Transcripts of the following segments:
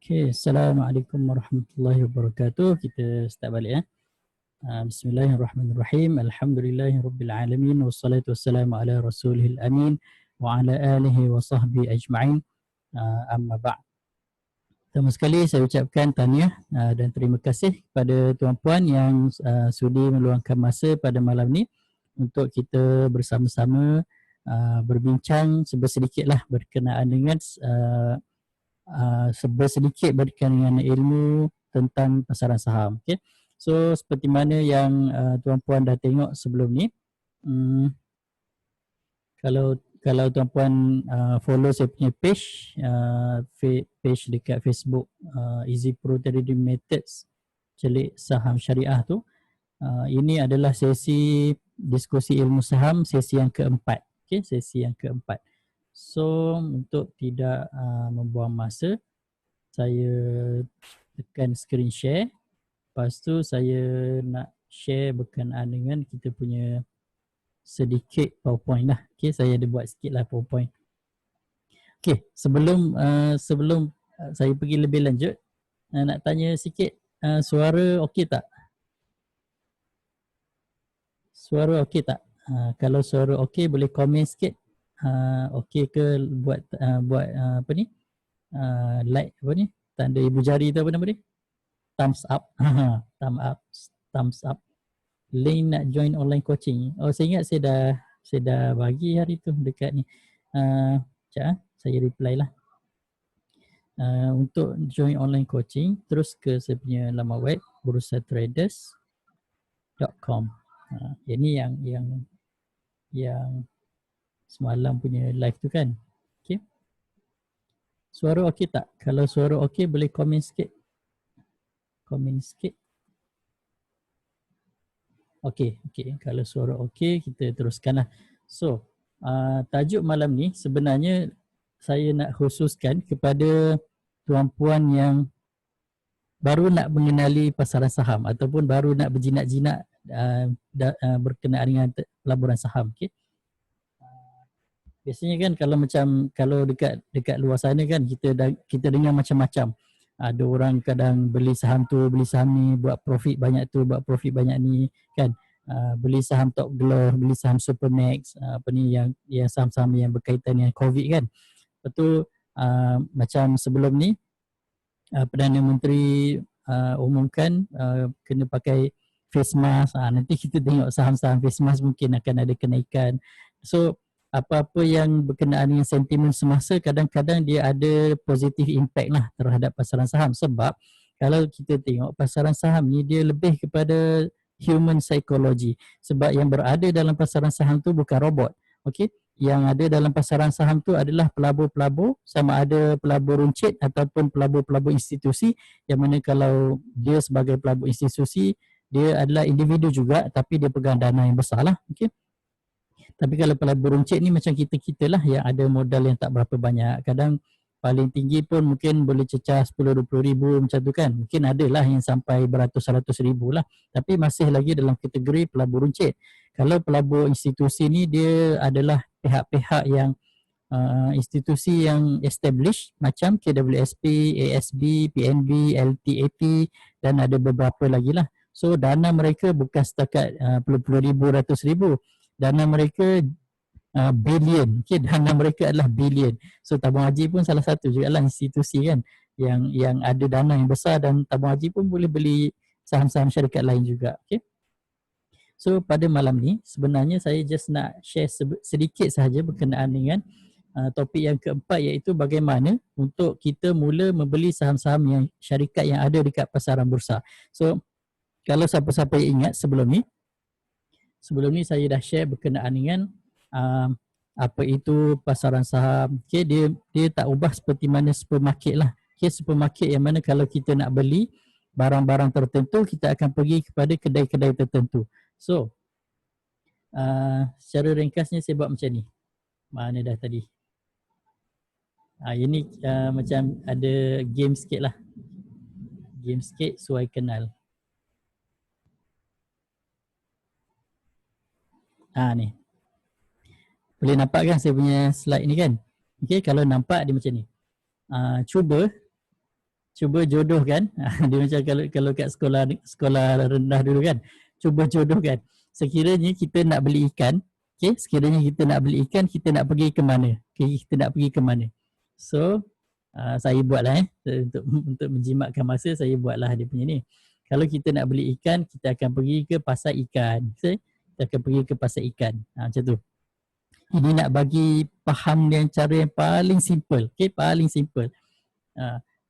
Okay, Assalamualaikum warahmatullahi wabarakatuh. Kita start balik ya. Bismillahirrahmanirrahim. Alhamdulillahirabbil wassalatu wassalamu ala rasulihil amin wa ala alihi wa sahbihi ajma'in. Amma ba'd. Pertama sekali saya ucapkan tahniah dan terima kasih kepada tuan-puan yang sudi meluangkan masa pada malam ni untuk kita bersama-sama berbincang sedikitlah berkenaan dengan sedikit berkaitan dengan ilmu tentang pasaran saham. Okay. So seperti mana yang tuan-puan dah tengok sebelum ni, kalau tuan-puan follow saya punya page, page dekat Facebook, Easy Pro Trading Methods celik saham syariah tu, ini adalah sesi diskusi ilmu saham sesi yang keempat. Okay, sesi yang keempat. So untuk tidak membuang masa, saya tekan screen share. Lepas tu saya nak share berkenaan dengan kita punya sedikit PowerPoint lah. Okay, saya ada buat sikit lah PowerPoint. Okay, sebelum saya pergi lebih lanjut, nak tanya sikit, suara okey tak? Suara okey tak? Kalau suara okey boleh komen sikit. Okey ke buat apa ni? Like apa ni? Tanda ibu jari tu apa nama dia? Thumbs up. Thumbs up. Link nak join online coaching. Oh, saya ingat saya dah bagi hari tu dekat ni. Sekejap, saya reply lah. Untuk join online coaching, terus ke saya punya laman web bursatraders.com. Ini yang semalam punya live tu kan. Okay. Suara okey tak? Kalau suara okey boleh komen sikit. Komen sikit. Okey. Kalau suara okey kita teruskan lah. So, tajuk malam ni sebenarnya saya nak khususkan kepada tuan-puan yang baru nak mengenali pasaran saham ataupun baru nak berjinak-jinak berkenaan dengan pelaburan saham. Okay. Biasanya kan kalau dekat luar sana kan kita dengar macam-macam. Ada orang kadang beli saham tu, beli saham ni, buat profit banyak tu, buat profit banyak ni kan. Beli saham Top Glove, beli saham Supermax, apa ni yang saham-saham yang berkaitan dengan COVID kan. Lepas tu macam sebelum ni Perdana Menteri umumkan kena pakai face mask. Nanti kita tengok saham-saham face mask mungkin akan ada kenaikan. So apa-apa yang berkenaan dengan sentimen semasa kadang-kadang dia ada positif impact lah terhadap pasaran saham. Sebab kalau kita tengok pasaran saham ni dia lebih kepada human psychology. Sebab yang berada dalam pasaran saham tu bukan robot. Okay? Yang ada dalam pasaran saham tu adalah pelabur-pelabur, sama ada pelabur runcit ataupun pelabur-pelabur institusi, yang mana kalau dia sebagai pelabur institusi, dia adalah individu juga tapi dia pegang dana yang besar lah. Okay? Tapi kalau pelabur runcit ni macam kita-kita lah yang ada modal yang tak berapa banyak. Kadang paling tinggi pun mungkin boleh cecah 10-20 ribu macam tu kan. Mungkin ada lah yang sampai beratus-ratus ribu lah. Tapi masih lagi dalam kategori pelabur runcit. Kalau pelabur institusi ni dia adalah pihak-pihak yang institusi yang established macam KWSP, ASB, PNB, LTAT dan ada beberapa lagi lah. So dana mereka bukan setakat puluh-puluh ribu, ratus ribu. Dana mereka billion. Okay, dana mereka adalah billion. So tabung haji pun salah satu juga lah institusi kan yang ada dana yang besar, dan tabung haji pun boleh beli saham-saham syarikat lain juga. Okay. So pada malam ni sebenarnya saya just nak share sedikit sahaja berkenaan dengan topik yang keempat, iaitu bagaimana untuk kita mula membeli saham-saham yang syarikat yang ada dekat pasaran bursa. So kalau siapa-siapa yang ingat sebelum ni saya dah share berkenaan dengan apa itu pasaran saham. Okay, dia tak ubah seperti mana supermarket lah. Okay, supermarket yang mana kalau kita nak beli barang-barang tertentu, kita akan pergi kepada kedai-kedai tertentu. So secara ringkasnya saya buat macam ni. Mana dah tadi? Ini macam ada game sikit lah. Game sikit suai kenal. Ni. Boleh nampak kan saya punya slide ni kan? Okay, kalau nampak dia macam ni. Cuba cuba jodohkan. Dia macam kalau kat sekolah rendah dulu kan, cuba jodohkan. Sekiranya kita nak beli ikan, okey, sekiranya kita nak beli ikan, kita nak pergi ke mana? Okay, kita nak pergi ke mana? So, saya buatlah untuk menjimatkan masa, saya buatlah dia punya ni. Kalau kita nak beli ikan, kita akan pergi ke pasar ikan. Okay? Kita akan pergi ke pasar ikan. Macam tu. Ini nak bagi faham yang cara yang paling simple. Okay? Paling simple.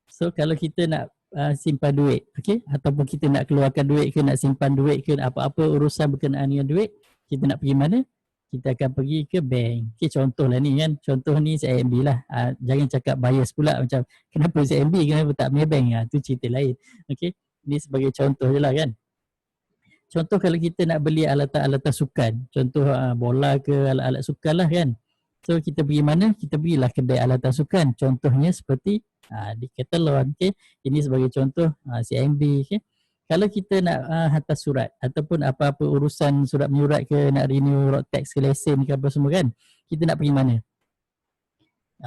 So kalau kita nak simpan duit, okay? Ataupun kita nak keluarkan duit ke, nak simpan duit ke, apa-apa urusan berkenaan dengan duit, kita nak pergi mana? Kita akan pergi ke bank. Okay, contohlah ni kan, contoh ni CIMB lah. Jangan cakap bias pula macam kenapa CIMB, kenapa tak Maybank, tu cerita lain. Okay, ni sebagai contoh je lah kan. Contoh kalau kita nak beli alatan-alatan sukan, contoh bola ke, alat-alat sukan lah kan. So kita pergi mana? Kita pergilah kedai alatan sukan. Contohnya seperti Decathlon. Okay? Ini sebagai contoh CIMB. Okay? Kalau kita nak hantar surat ataupun apa-apa urusan surat menyurat ke, nak renew road tax ke, lesen ke apa semua kan, kita nak pergi mana?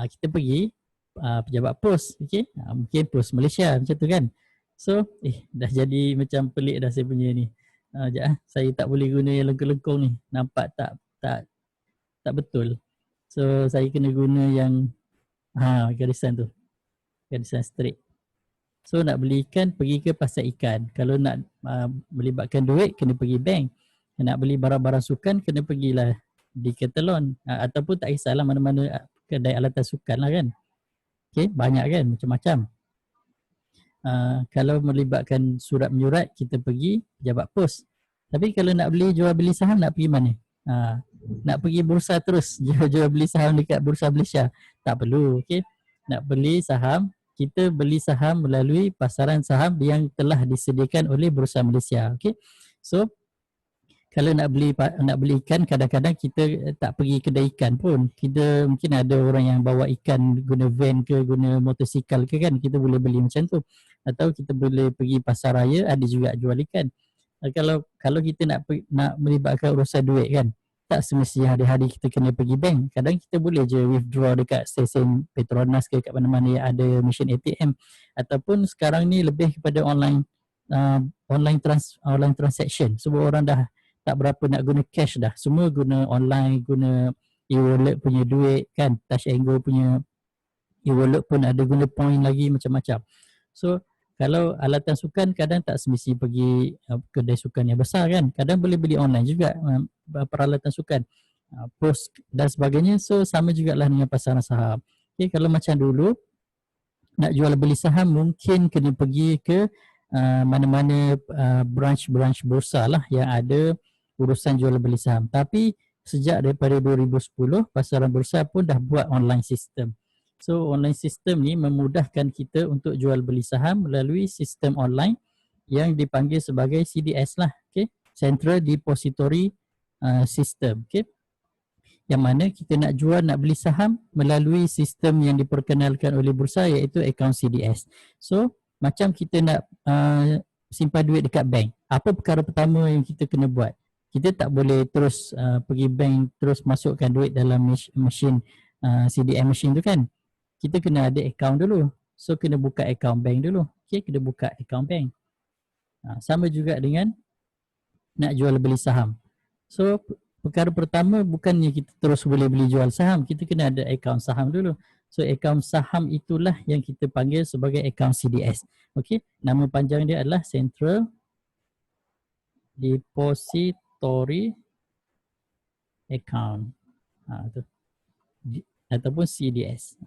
Kita pergi pejabat pos. Okay? Mungkin pos Malaysia macam tu kan. So dah jadi macam pelik dah saya punya ni. Saya tak boleh guna yang lengkung-lengkung ni. Nampak tak betul. So saya kena guna yang garisan tu. Garisan straight. So nak beli ikan, pergi ke pasar ikan. Kalau nak melibatkan duit, kena pergi bank. Nak beli barang-barang sukan, kena pergilah Decathlon. Ataupun tak kisahlah mana-mana kedai alatan sukan lah kan. Okay, banyak kan, macam-macam. Kalau melibatkan surat menyurat, kita pergi pejabat pos. Tapi kalau nak jual beli saham, nak pergi mana? Nak pergi bursa terus, jual beli saham dekat Bursa Malaysia. Tak perlu, okay. Nak beli saham, kita beli saham melalui pasaran saham yang telah disediakan oleh Bursa Malaysia. Okay. So, kalau nak beli ikan, kadang-kadang kita tak pergi kedai ikan pun. Kita mungkin ada orang yang bawa ikan guna van ke, guna motosikal ke kan, kita boleh beli macam tu. Atau kita boleh pergi pasar raya, ada juga jual ikan. Kalau kita nak melibatkan urusan duit kan, tak semestinya hari-hari kita kena pergi bank. Kadang kita boleh je withdraw dekat stesen Petronas ke, kat mana-mana yang ada mesin ATM. Ataupun sekarang ni lebih kepada online transaction. Semua orang dah tak berapa nak guna cash dah. Semua guna online, guna e-wallet punya duit kan. Touch and Go punya e-wallet pun ada guna point lagi, macam-macam. So kalau alatan sukan kadang tak semesti pergi kedai sukan yang besar kan. Kadang boleh beli online juga peralatan sukan, pos dan sebagainya. So sama jugalah dengan pasaran saham. Okay, kalau macam dulu nak jual beli saham, mungkin kena pergi ke mana-mana branch bursa lah yang ada urusan jual beli saham. Tapi sejak daripada 2010, pasaran bursa pun dah buat online system. So online system ni memudahkan kita untuk jual beli saham melalui sistem online yang dipanggil sebagai CDS lah. Okay? Central Depository System. Okay? Yang mana kita nak jual, nak beli saham melalui sistem yang diperkenalkan oleh bursa, iaitu akaun CDS. So macam kita nak simpan duit dekat bank, apa perkara pertama yang kita kena buat? Kita tak boleh terus pergi bank terus masukkan duit dalam mesin CDM machine tu kan. Kita kena ada akaun dulu. So kena buka akaun bank dulu. Okay, kena buka akaun bank. Sama juga dengan nak jual beli saham. So perkara pertama bukannya kita terus boleh beli jual saham, kita kena ada akaun saham dulu. So akaun saham itulah yang kita panggil sebagai akaun CDS. Okay, nama panjang dia adalah Central Depository Account ataupun CDS.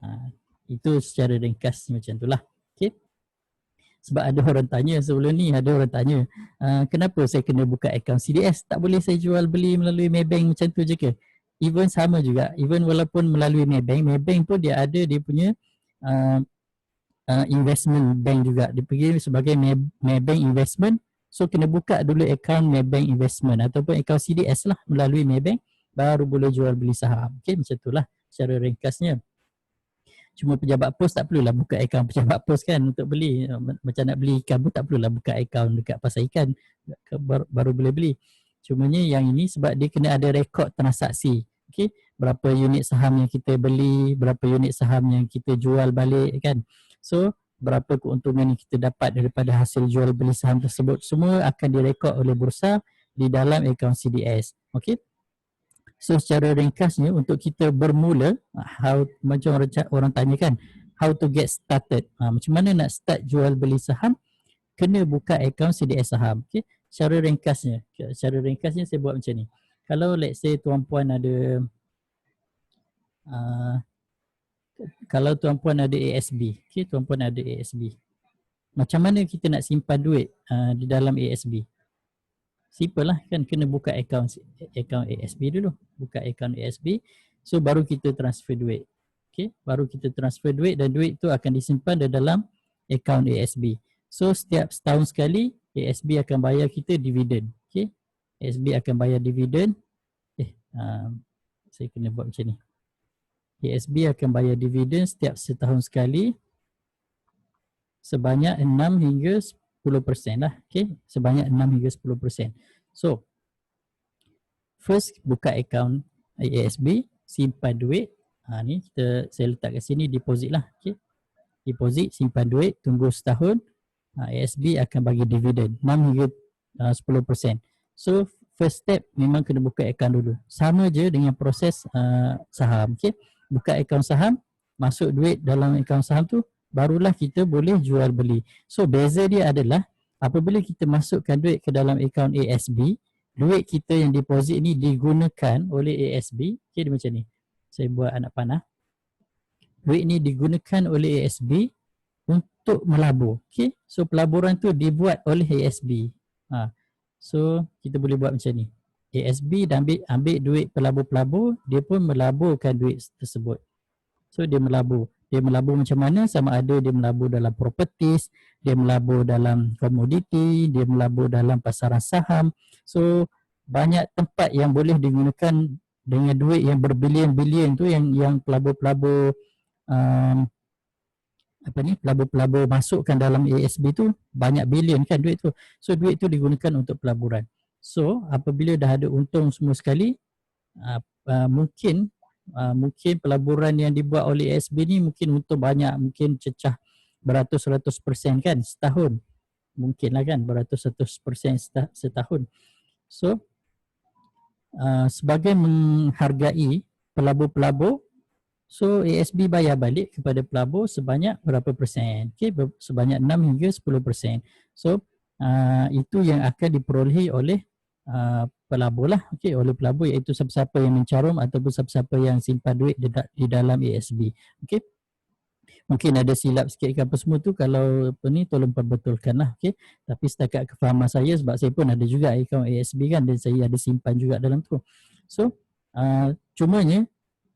Itu secara ringkas macam itulah. Okay. Sebab ada orang tanya sebelum ni, ada orang tanya kenapa saya kena buka akaun CDS? Tak boleh saya jual beli melalui Maybank macam tu je ke? Even sama juga, even walaupun melalui Maybank pun dia ada dia punya investment bank juga. Dia pergi sebagai Maybank Investment. So kena buka dulu akaun Maybank Investment ataupun akaun CDS lah melalui Maybank, baru boleh jual beli saham. Okay, macam itulah secara ringkasnya. Cuma pejabat pos tak perlulah buka akaun pejabat pos kan untuk beli. Macam nak beli ikan pun tak perlulah buka akaun dekat pasar ikan, baru boleh beli. Cumanya yang ini sebab dia kena ada rekod transaksi. Okay, berapa unit saham yang kita beli, berapa unit saham yang kita jual balik kan. So berapa keuntungan yang kita dapat daripada hasil jual beli saham tersebut, semua akan direkod oleh bursa di dalam akaun CDS. Okey. So secara ringkasnya untuk kita bermula, macam orang tanya kan, how to get started, macam mana nak start jual beli saham, kena buka akaun CDS saham. Okay. Secara ringkasnya saya buat macam ni. Kalau let's say tuan-puan ada kalau tuan-puan ada ASB, okay, tuan-puan ada ASB, macam mana kita nak simpan duit di dalam ASB? Simple lah kan, kena buka akaun ASB dulu. Buka akaun ASB, so baru kita transfer duit. Okay, baru kita transfer duit dan duit tu akan disimpan di dalam akaun ASB. So setiap setahun sekali ASB akan bayar kita dividen. Okay, ASB akan bayar dividen. Saya kena buat macam ni. ASB akan bayar dividen setiap setahun sekali sebanyak 6 hingga 10% lah. Okay, sebanyak 6 hingga 10%. So first buka akaun ASB, simpan duit. Ni saya letak kat sini, deposit lah. Okay, deposit, simpan duit, tunggu setahun, ASB akan bagi dividen 6 hingga 10%. So first step memang kena buka akaun dulu. Sama je dengan proses saham. Okay, buka akaun saham, masuk duit dalam akaun saham tu, barulah kita boleh jual beli. So beza dia adalah apabila kita masukkan duit ke dalam akaun ASB, duit kita yang deposit ni digunakan oleh ASB. Okay, dia macam ni. Saya buat anak panah. Duit ni digunakan oleh ASB untuk melabur. Okay, so pelaburan tu dibuat oleh ASB. So kita boleh buat macam ni. ASB dah ambil duit pelabur-pelabur, dia pun melaburkan duit tersebut. So dia melabur. Dia melabur macam mana? Sama ada dia melabur dalam properties, dia melabur dalam komoditi, dia melabur dalam pasaran saham. So banyak tempat yang boleh digunakan dengan duit yang berbilion-bilion tu, yang pelabur-pelabur pelabur-pelabur masukkan dalam ASB tu banyak bilion kan duit tu. So duit tu digunakan untuk pelaburan. So apabila dah ada untung semua sekali, mungkin pelaburan yang dibuat oleh ASB ni mungkin untung banyak, mungkin cecah beratus-ratus persen kan setahun. Mungkin lah kan beratus-ratus persen setahun. So sebagai menghargai pelabur-pelabur, so ASB bayar balik kepada pelabur sebanyak berapa persen? Okay, sebanyak 6 hingga 10%. So itu yang akan diperolehi oleh pelabur lah, okay, oleh pelabur, iaitu siapa-siapa yang mencarum ataupun siapa-siapa yang simpan duit di dalam ASB. Okay. Mungkin ada silap sikit ke apa semua tu, kalau apa ni tolong perbetulkan lah. Okay. Tapi setakat kefahaman saya, sebab saya pun ada juga akaun ASB kan, dan saya ada simpan juga dalam tu. So cumanya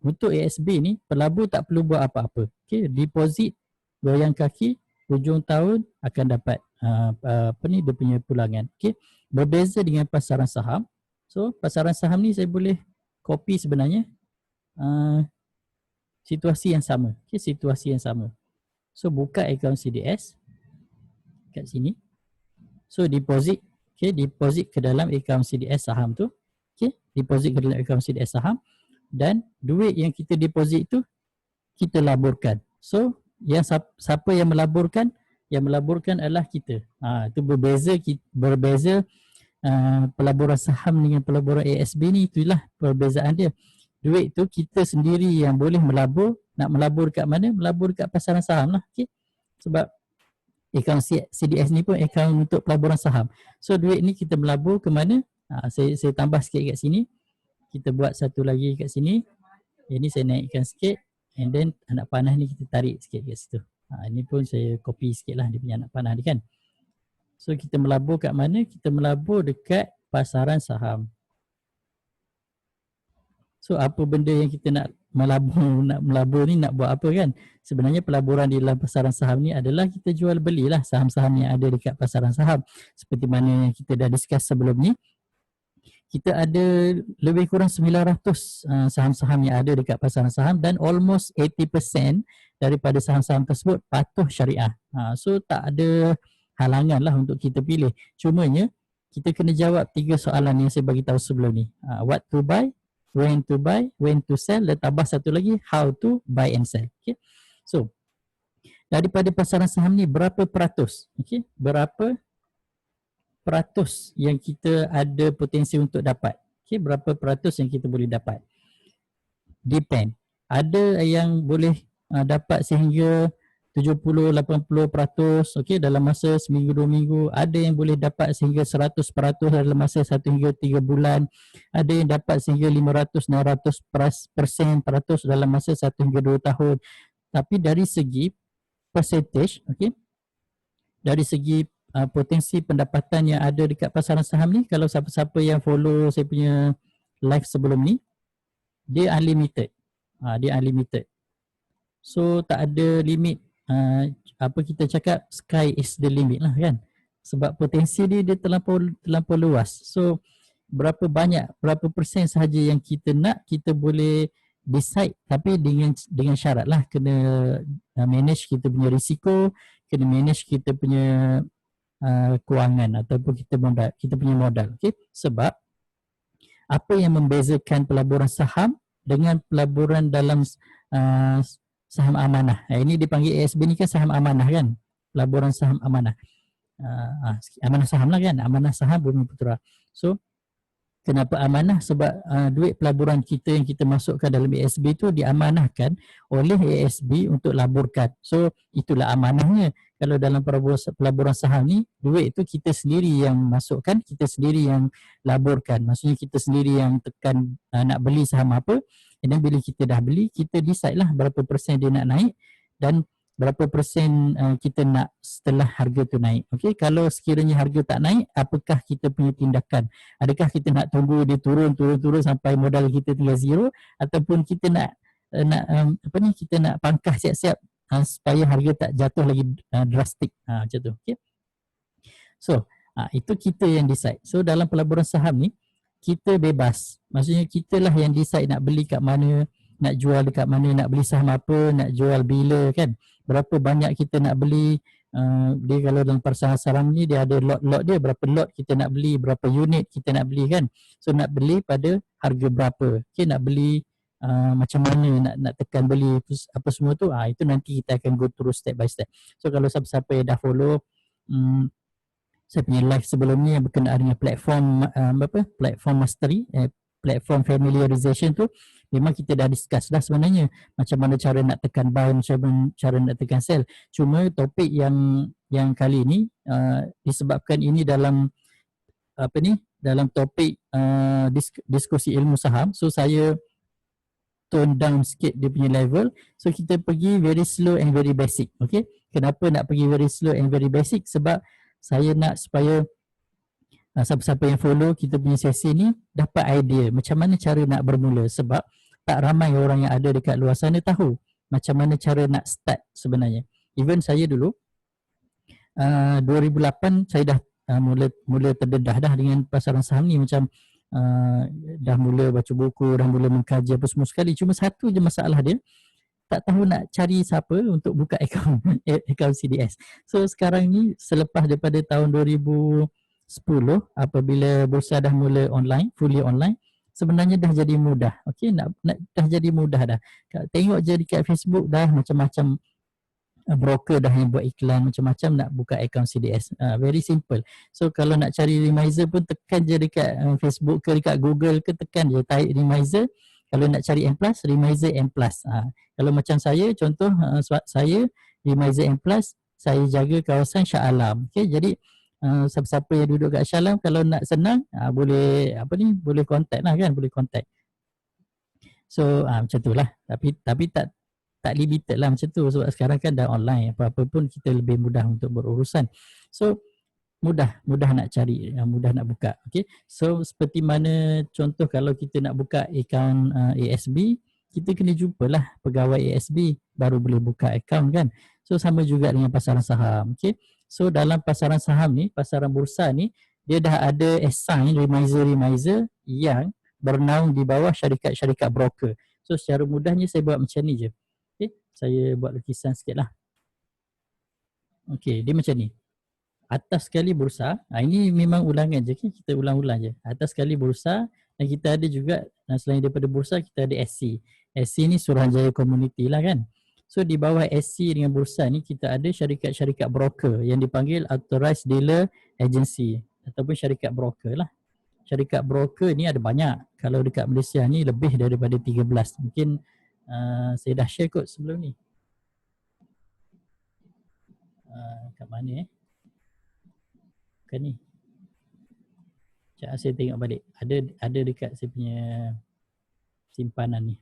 untuk ASB ni pelabur tak perlu buat apa-apa. Okay. Deposit, goyang kaki, hujung tahun akan dapat dia punya pulangan. Okay. Berbeza dengan pasaran saham. So pasaran saham ni saya boleh copy sebenarnya situasi yang sama. Okay, situasi yang sama. So buka akaun CDS kat sini. So deposit, okay, deposit ke dalam akaun CDS saham tu. Okay, deposit ke dalam akaun CDS saham, dan duit yang kita deposit tu kita laburkan. So yang siapa yang melaburkan? Yang melaburkan adalah kita. Itu berbeza pelaburan saham dengan pelaburan ASB ni, itulah perbezaan dia. Duit tu kita sendiri yang boleh melabur. Nak melabur kat mana? Melabur kat pasaran saham lah. Okay? Sebab akaun CDS ni pun akaun untuk pelaburan saham. So duit ni kita melabur ke mana? Saya tambah sikit kat sini. Kita buat satu lagi kat sini. Ini saya naikkan sikit. And then anak panah ni kita tarik sikit kat situ. Ini pun saya copy sikit lah dia punya anak panah ni kan. So kita melabur kat mana? Kita melabur dekat pasaran saham. So apa benda yang kita nak melabur ni, nak buat apa kan? Sebenarnya pelaburan di dalam pasaran saham ni adalah kita jual belilah saham-saham yang ada dekat pasaran saham. Seperti mana yang kita dah discuss sebelum ni, kita ada lebih kurang 900 saham-saham yang ada dekat pasaran saham, dan almost 80% daripada saham-saham tersebut patuh syariah. So tak ada halangan lah untuk kita pilih. Cumanya kita kena jawab 3 soalan yang saya bagi tahu sebelum ni. What to buy, when to buy, when to sell, dan tambah satu lagi, how to buy and sell. Okay. So daripada pasaran saham ni berapa peratus, okey, berapa peratus yang kita ada potensi untuk dapat, okey, berapa peratus yang kita boleh dapat, depend. Ada yang boleh dapat sehingga 70-80%, okey, dalam masa seminggu 2 minggu. Ada yang boleh dapat sehingga 100% dalam masa 1 hingga 3 bulan. Ada yang dapat sehingga 500-600% dalam masa 1 hingga 2 tahun. Tapi dari segi percentage, okey, dari segi potensi pendapatan yang ada dekat pasaran saham ni, kalau siapa-siapa yang follow saya punya live sebelum ni, dia unlimited. Dia unlimited. So tak ada limit. Apa kita cakap, sky is the limit lah kan. Sebab potensi dia terlampau luas. So berapa banyak, berapa persen sahaja yang kita nak, kita boleh decide, tapi dengan syarat lah, kena manage kita punya risiko, kena manage kita punya kewangan ataupun kita punya modal. Okay? Sebab apa yang membezakan pelaburan saham dengan pelaburan dalam saham amanah. Ini dipanggil ASB ni kan saham amanah kan. Pelaburan saham amanah. Amanah saham lah kan. Amanah saham Bumiputera. So kenapa amanah? Sebab duit pelaburan kita yang kita masukkan dalam ASB tu diamanahkan oleh ASB untuk laburkan. So itulah amanahnya. Kalau dalam pelaburan saham ni, duit tu kita sendiri yang masukkan, kita sendiri yang laburkan. Maksudnya kita sendiri yang tekan nak beli saham apa. Dan bila kita dah beli, kita decide lah berapa persen dia nak naik dan berapa persen kita nak setelah harga tu naik. Okey, kalau sekiranya harga tak naik, apakah kita punya tindakan? Adakah kita nak tunggu dia turun sampai modal kita tinggal zero, ataupun kita nak kita nak pangkah siap-siap supaya harga tak jatuh lagi drastik, macam tu. Okey. So, itu kita yang decide. So dalam pelaburan saham ni, kita bebas. Maksudnya kita lah yang decide nak beli kat mana, nak jual dekat mana, nak beli saham apa, nak jual bila kan. Berapa banyak kita nak beli. Dia kalau dalam pasaran saham ni dia ada lot-lot dia, berapa lot kita nak beli, berapa unit kita nak beli kan. So nak beli pada harga berapa. Okay, nak beli macam mana nak tekan beli apa semua tu, itu nanti kita akan go through step by step. So kalau siapa-siapa yang dah follow saya punya live sebelum ni yang berkenaan dengan platform platform mastery, platform familiarization tu, memang kita dah discuss dah sebenarnya macam mana cara nak tekan buy, macam mana cara nak tekan sell. Cuma topik yang kali ni disebabkan ini dalam dalam topik diskusi ilmu saham, so saya tone down sikit dia punya level. So kita pergi very slow and very basic. Okay, kenapa nak pergi very slow and very basic? Sebab saya nak supaya siapa-siapa yang follow kita punya sesi ni dapat idea macam mana cara nak bermula. Sebab tak ramai orang yang ada dekat luar sana tahu macam mana cara nak start sebenarnya. Even saya dulu 2008 saya dah mula terdedah dah dengan pasaran saham ni. Macam dah mula baca buku, dah mula mengkaji apa semua sekali. Cuma satu je masalah dia, tak tahu nak cari siapa untuk buka akaun CDS. So sekarang ni selepas daripada tahun 2010 apabila bursa dah mula online, fully online, sebenarnya dah jadi mudah. Okey, dah jadi mudah dah. Tengok je dekat Facebook dah macam-macam broker dah yang buat iklan macam-macam nak buka akaun CDS. Very simple. So kalau nak cari Remizer pun tekan je dekat Facebook ke dekat Google ke, tekan je type Remizer. Kalau nak cari M+, Remizer M+. Kalau macam saya, contoh saya Remizer M+, saya jaga kawasan Shah Alam. Okay, jadi siapa-siapa yang duduk kat Shah Alam, kalau nak senang boleh boleh contact lah kan, boleh contact. So macam tu lah. Tapi tak limited lah macam tu, sebab sekarang kan dah online, apa-apa pun kita lebih mudah untuk berurusan. So mudah nak cari, mudah nak buka. Okay, so seperti mana contoh kalau kita nak buka akaun ASB, kita kena jumpalah pegawai ASB baru boleh buka akaun kan. So sama juga dengan pasaran saham. Okay, so dalam pasaran saham ni, pasaran bursa ni, dia dah ada assign Remizer yang bernaung di bawah syarikat-syarikat broker. So secara mudahnya saya buat macam ni je. Okay, saya buat lukisan sikit lah. Okay, dia macam ni. Atas sekali bursa, ini memang ulangan je, kita ulang-ulang je. Atas sekali bursa, dan kita ada juga selain daripada bursa, kita ada SC. SC ni Suruhanjaya Community lah kan. So di bawah SC dengan bursa ni kita ada syarikat-syarikat broker yang dipanggil Authorized Dealer Agency ataupun syarikat broker lah. Syarikat broker ni ada banyak. Kalau dekat Malaysia ni lebih daripada 13. Mungkin saya dah share kot sebelum ni. Kat mana Kan ni. Sekejap saya tengok balik. Ada dekat saya punya simpanan ni.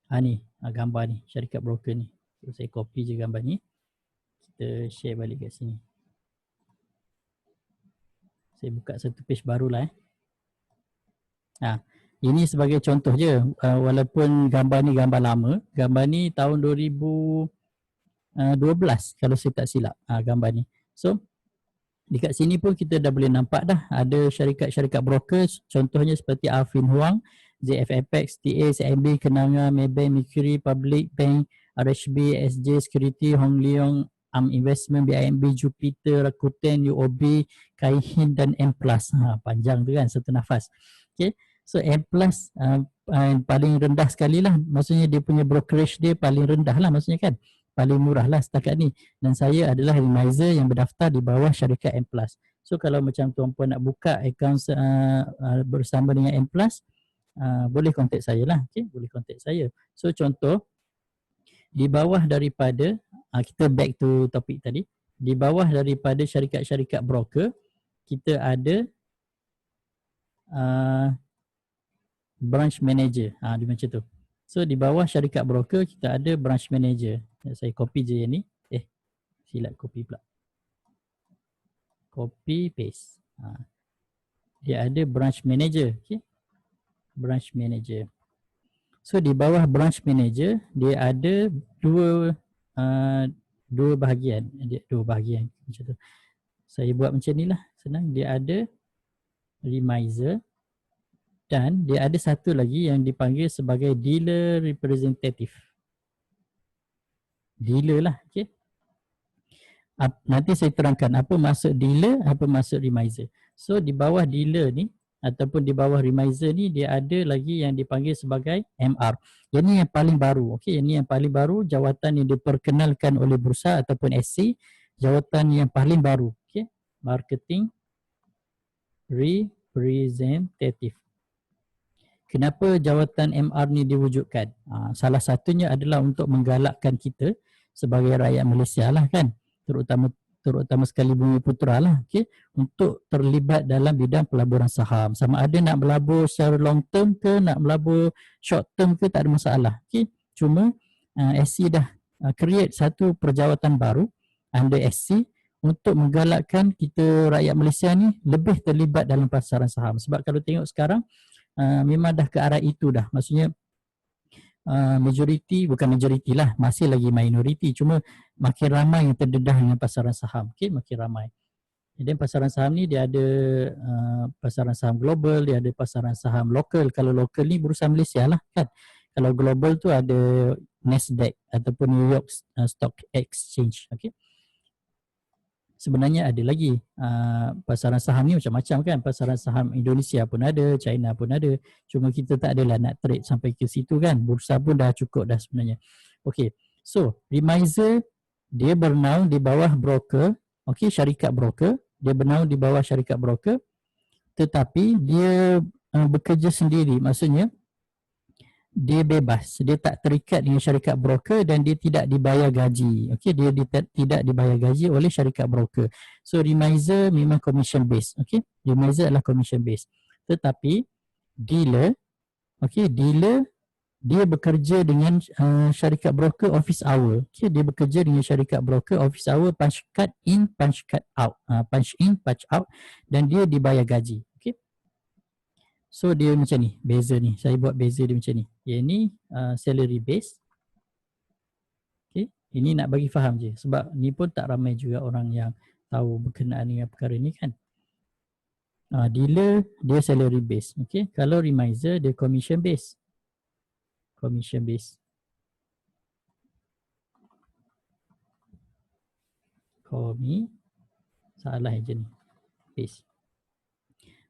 Ni gambar ni, syarikat broker ni. So, saya copy je gambar ni. Kita share balik kat sini. Saya buka satu page barulah ini sebagai contoh je, walaupun gambar ni gambar lama. Gambar ni tahun 2012 kalau saya tak silap gambar ni. So dekat sini pun kita dah boleh nampak dah ada syarikat-syarikat broker, contohnya seperti Alvin Huang, ZF Apex, TA, CIMB, Kenanga, Maybank, Mercury, Public Bank, RHB, SJ Security, Hong Leong, Investment, BIMB, Jupiter, Rakuten, UOB, Kaihin dan M+. Panjang tu kan, satu nafas. Okay. So M+, paling rendah sekali lah, maksudnya dia punya brokerage dia paling rendah lah, maksudnya kan paling murah lah setakat ni. Dan saya adalah remiser yang berdaftar di bawah syarikat M+. So kalau macam tuan-puan nak buka akaun bersama dengan M+, boleh kontak saya lah. Okay? Boleh kontak saya. So contoh, di bawah daripada, kita back to topik tadi, di bawah daripada syarikat-syarikat broker, kita ada branch manager. Dia macam tu. So di bawah syarikat broker kita ada branch manager. Saya copy je yang ni. Silap copy pula. Copy paste. Dia ada branch manager. Okay. Branch manager. So di bawah branch manager dia ada dua bahagian. Dua bahagian macam tu. Saya buat macam ni lah. Senang. Dia ada remiser. Dan dia ada satu lagi yang dipanggil sebagai dealer representative. Dealer lah. Okay. Nanti saya terangkan apa maksud dealer, apa maksud remiser. So di bawah dealer ni ataupun di bawah remiser ni dia ada lagi yang dipanggil sebagai MR. Yang ni yang paling baru. Okay. Yang ni yang paling baru, jawatan yang diperkenalkan oleh bursa ataupun SC. Jawatan yang paling baru. Okay. Marketing Representative. Kenapa jawatan MR ni diwujudkan? Salah satunya adalah untuk menggalakkan kita sebagai rakyat Malaysia lah kan, terutama sekali Bumi Putra lah, okay, untuk terlibat dalam bidang pelaburan saham. Sama ada nak melabur secara long term ke, nak melabur short term ke, tak ada masalah. Okay. Cuma SC dah create satu perjawatan baru under SC untuk menggalakkan kita rakyat Malaysia ni lebih terlibat dalam pasaran saham. Sebab kalau tengok sekarang, memang dah ke arah itu dah. Maksudnya majoriti, bukan majoriti lah, masih lagi minoriti. Cuma makin ramai yang terdedah dengan pasaran saham. Okay, makin ramai. Jadi pasaran saham ni dia ada pasaran saham global, dia ada pasaran saham lokal. Kalau lokal ni bursa Malaysia lah kan. Kalau global tu ada Nasdaq ataupun New York Stock Exchange. Okay. Sebenarnya ada lagi pasaran saham ni macam-macam kan. Pasaran saham Indonesia pun ada, China pun ada. Cuma kita tak adalah nak trade sampai ke situ kan. Bursa pun dah cukup dah sebenarnya. Okay, so remiser dia bernaung di bawah broker. Okay, syarikat broker. Dia bernaung di bawah syarikat broker. Tetapi dia bekerja sendiri. Maksudnya dia bebas, dia tak terikat dengan syarikat broker dan dia tidak dibayar gaji. Okey, dia tidak dibayar gaji oleh syarikat broker. So remiser memang commission based. Okey, remiser adalah commission based. Tetapi dealer, okey, dealer dia bekerja dengan syarikat broker office hour. Okey, dia bekerja dengan syarikat broker office hour, punch cut in, punch cut out. Punch in, punch out, dan dia dibayar gaji. So dia macam ni, beza ni. Saya buat beza dia macam ni. Yang ni salary base. Okay. Ini nak bagi faham je. Sebab ni pun tak ramai juga orang yang tahu berkenaan dengan perkara ni kan. Dealer dia salary base. Okay. Kalau remiser dia commission base. Commission base. Salah je ni. Base.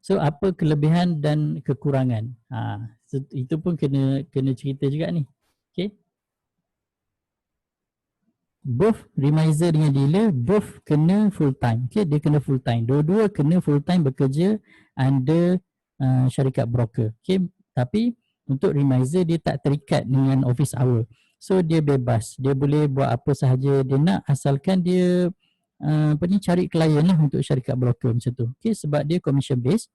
So apa kelebihan dan kekurangan? Itu pun kena cerita juga ni. Okay. both remiser dengan dealer both kena full time. Okay, dia kena full time. Dua-dua kena full time bekerja under syarikat broker. Okay, tapi untuk remiser dia tak terikat dengan office hour. So dia bebas. Dia boleh buat apa sahaja dia nak asalkan dia cari klien lah untuk syarikat broker macam tu. Okay, sebab dia commission based.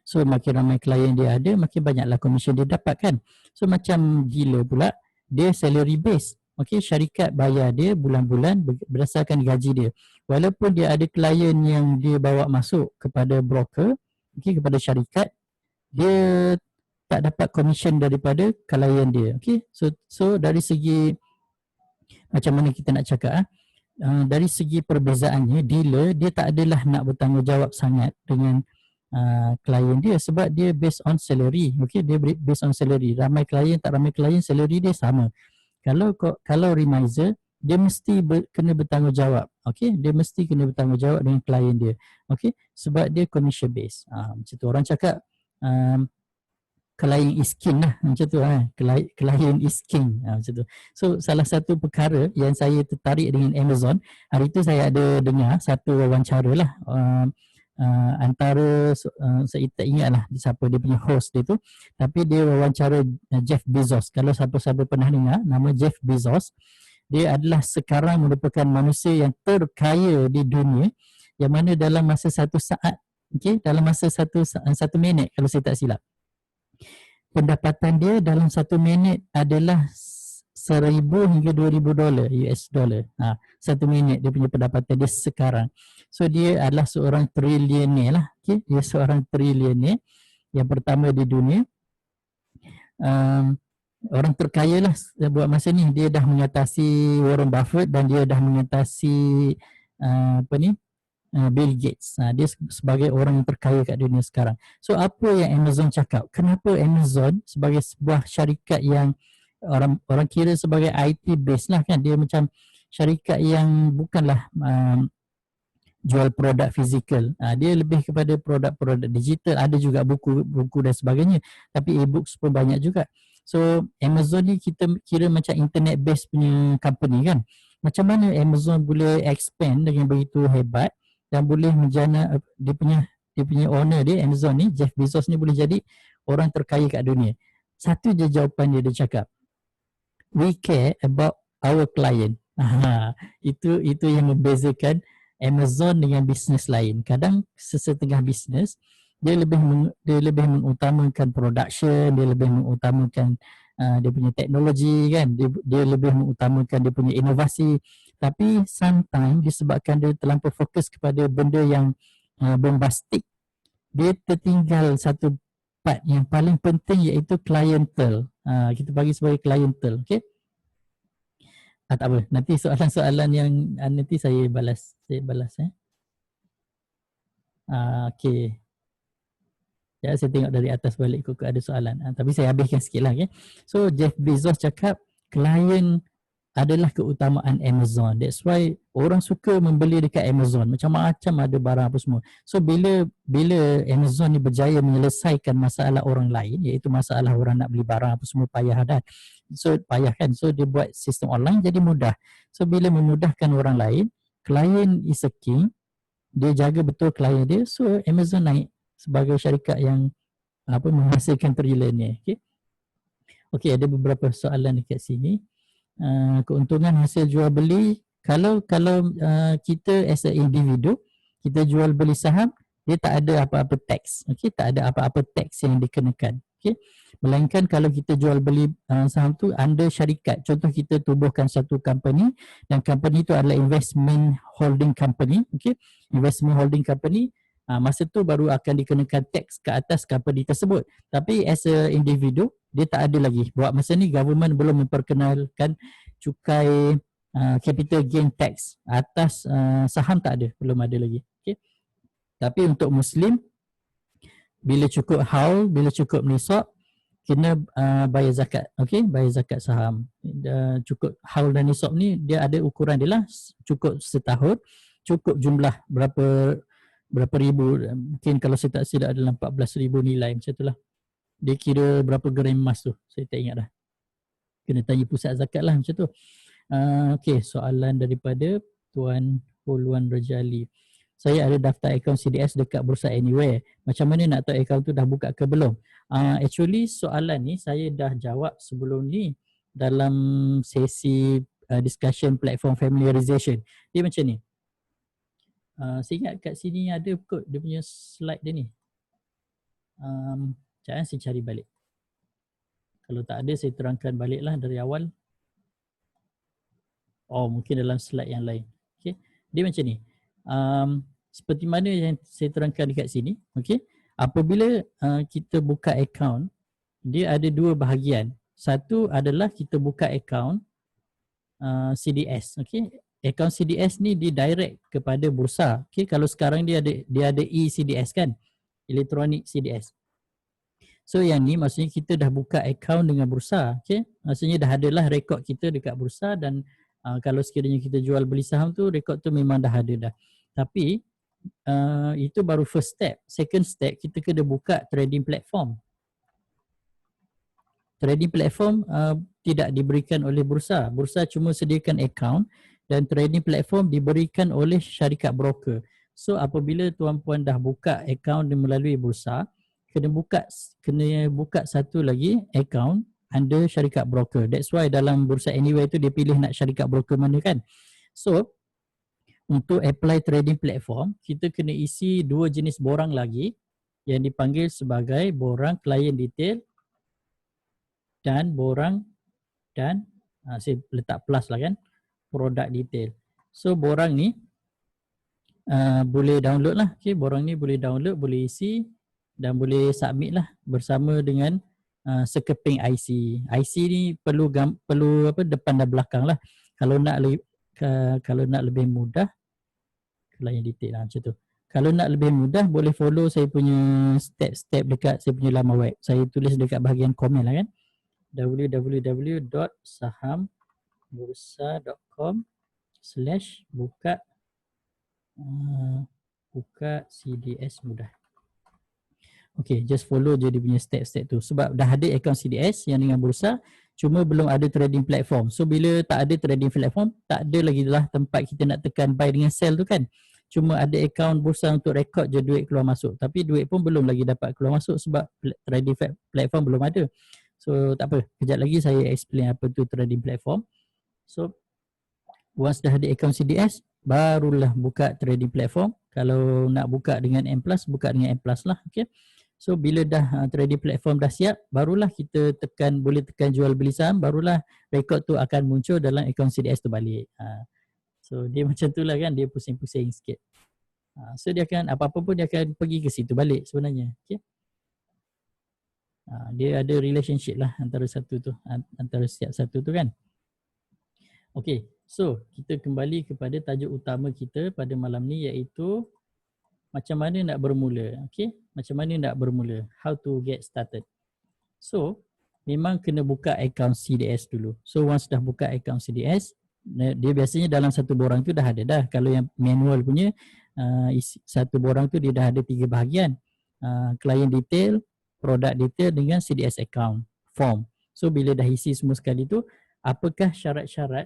So makin ramai klien dia ada, makin banyaklah commission dia dapat kan. So macam dealer pula, dia salary based. Okay, syarikat bayar dia bulan-bulan berdasarkan gaji dia. Walaupun dia ada klien yang dia bawa masuk kepada broker, okay, kepada syarikat, dia tak dapat commission daripada klien dia. Okay, so dari segi macam mana kita nak cakap, dari segi perbezaannya, dealer dia tak adalah nak bertanggungjawab sangat dengan klien dia sebab dia based on salary. Okay, dia based on salary. Ramai klien tak ramai klien, salary dia sama. Kalau remiser, dia mesti kena bertanggungjawab. Okay, dia mesti kena bertanggungjawab dengan klien dia. Okay, sebab dia commission based. Macam tu orang cakap, klien is king lah, macam tu. Klien is king, macam tu. So salah satu perkara yang saya tertarik dengan Amazon, hari tu saya ada dengar satu wawancara lah, antara saya tak ingat lah siapa dia punya host dia tu, tapi dia wawancara Jeff Bezos. Kalau siapa-siapa pernah dengar nama Jeff Bezos, dia adalah sekarang merupakan manusia yang terkaya di dunia, yang mana dalam masa satu saat, okay, dalam masa satu minit kalau saya tak silap, pendapatan dia dalam 1 minit adalah $1,000 hingga $2,000 US dollar. 1 minit dia punya pendapatan dia sekarang. So dia adalah seorang triliuner lah. Okay? Dia seorang triliuner yang pertama di dunia. Orang terkaya lah buat masa ni. Dia dah mengatasi Warren Buffett dan dia dah mengatasi Bill Gates. Dia sebagai orang yang terkaya kat dunia sekarang. So apa yang Amazon cakap? Kenapa Amazon sebagai sebuah syarikat yang orang kira sebagai IT base lah kan, dia macam syarikat yang bukanlah jual produk fizikal. Dia lebih kepada produk-produk digital. Ada juga buku dan sebagainya, tapi e-books pun banyak juga. So Amazon ni kita kira macam internet based punya company kan. Macam mana Amazon boleh expand dengan begitu hebat dan boleh menjana dia punya owner dia, Amazon ni, Jeff Bezos ni, boleh jadi orang terkaya kat dunia? Satu je jawapan dia cakap, we care about our client. Itu yang membezakan Amazon dengan bisnes lain. Kadang sesetengah bisnes dia lebih mengutamakan production, dia lebih mengutamakan dia punya teknologi kan, dia lebih mengutamakan dia punya inovasi. Tapi sometimes disebabkan dia terlampau fokus kepada benda yang bombastik, dia tertinggal satu part yang paling penting, iaitu clientele. Kita bagi sebagai clientele. Okay, tak apa, nanti soalan-soalan yang nanti saya balas okay. Ya, saya tengok dari atas balik kok ada soalan. Tapi saya habiskan sikit lah. Okay? So Jeff Bezos cakap klien adalah keutamaan Amazon. That's why orang suka membeli dekat Amazon. Macam-macam ada barang apa semua. So bila Amazon ni berjaya menyelesaikan masalah orang lain, iaitu masalah orang nak beli barang apa semua payah kan. So payah kan. So dia buat sistem online jadi mudah. So bila memudahkan orang lain, klien is a king. Dia jaga betul klien dia. So Amazon naik sebagai syarikat yang menghasilkan triliuner. Okay, ada beberapa soalan dekat sini. Keuntungan hasil jual beli, kalau kita as a individu, kita jual beli saham, dia tak ada apa-apa tax. Okay, tak ada apa-apa tax yang dikenakan. Okay, melainkan kalau kita jual beli saham tu under syarikat. Contoh kita tubuhkan satu company dan company tu adalah investment holding company. Okay, investment holding company, masa tu baru akan dikenakan tax ke atas company tersebut. Tapi as a individu, dia tak ada lagi. Buat masa ni government belum memperkenalkan cukai capital gain tax atas saham, tak ada, belum ada lagi. Okay. Tapi untuk Muslim, bila cukup haul, bila cukup nisab, kena bayar zakat. Okay, bayar zakat saham. Cukup haul dan nisab ni dia ada ukuran dia lah. Cukup setahun, cukup jumlah berapa ribu, mungkin kalau saya tak silap dalam 14,000 nilai macam tu lah. Dia kira berapa gram emas tu, saya tak ingat dah. Kena tanya pusat zakat lah macam tu. Okey, soalan daripada Tuan Huluan Rejali. Saya ada daftar akaun CDS dekat Bursa Anywhere. Macam mana nak tahu akaun tu dah buka ke belum? Actually soalan ni saya dah jawab sebelum ni dalam sesi discussion platform familiarization. Dia macam ni. Saya ingat kat sini ada kot dia punya slide dia ni. Jangan saya cari balik. Kalau tak ada saya terangkan baliklah dari awal. Oh, mungkin dalam slide yang lain. Okay. Dia macam ni. Seperti mana yang saya terangkan dekat sini. Okay. Apabila kita buka akaun, dia ada dua bahagian. Satu adalah kita buka akaun CDS. Okay. Akaun CDS ni direct kepada bursa. Okay. Kalau sekarang dia ada e-CDS kan. Elektronik CDS. So yang ni maksudnya kita dah buka akaun dengan bursa. Okay. Maksudnya dah adalah rekod kita dekat bursa dan kalau sekiranya kita jual beli saham tu, rekod tu memang dah ada dah. Tapi itu baru first step. Second step, kita kena buka trading platform. Trading platform tidak diberikan oleh bursa. Bursa cuma sediakan account dan trading platform diberikan oleh syarikat broker. So apabila tuan-puan dah buka account melalui bursa, kena buka satu lagi account under syarikat broker. That's why dalam Bursa Anywhere tu dia pilih nak syarikat broker mana kan. So untuk apply trading platform, kita kena isi dua jenis borang lagi yang dipanggil sebagai borang client detail dan borang dan saya letak plus lah kan, product detail. So borang ni boleh download lah. Okay, borang ni boleh download, boleh isi dan boleh submit lah bersama dengan sekeping IC. IC ni perlu depan dan belakang lah. Kalau nak lebih mudah, client detail lah macam tu. Kalau nak lebih mudah boleh follow saya punya step-step dekat saya punya laman web. Saya tulis dekat bahagian komen lah kan. www.sahambursa.com/buka CDS mudah. Okay, just follow je dia punya step-step tu. Sebab dah ada akaun CDS yang dengan bursa, cuma belum ada trading platform. So bila tak ada trading platform, tak ada lagi lah tempat kita nak tekan buy dengan sell tu kan. Cuma ada akaun bursa untuk rekod je duit keluar masuk. Tapi duit pun belum lagi dapat keluar masuk sebab trading platform belum ada. So tak apa, kejap lagi saya explain apa tu trading platform. So once dah ada akaun CDS, barulah buka trading platform. Kalau nak buka dengan M+, buka dengan M+ lah. Okay. So bila dah trading platform dah siap, barulah kita boleh tekan jual beli saham, barulah rekod tu akan muncul dalam akaun CDS tu balik. So dia macam tu lah kan, dia pusing-pusing sikit. So dia akan apa-apa pun dia akan pergi ke situ balik sebenarnya. Okay. Dia ada relationship lah antara setiap satu tu kan. Okay, so kita kembali kepada tajuk utama kita pada malam ni iaitu macam mana nak bermula. Okay, macam mana nak bermula, how to get started. So memang kena buka akaun CDS dulu. So once dah buka akaun CDS, dia biasanya dalam satu borang tu dah ada dah. Kalau yang manual punya satu borang tu dia dah ada 3 bahagian, client detail, product detail dengan CDS account form. So bila dah isi semua sekali tu, apakah syarat-syarat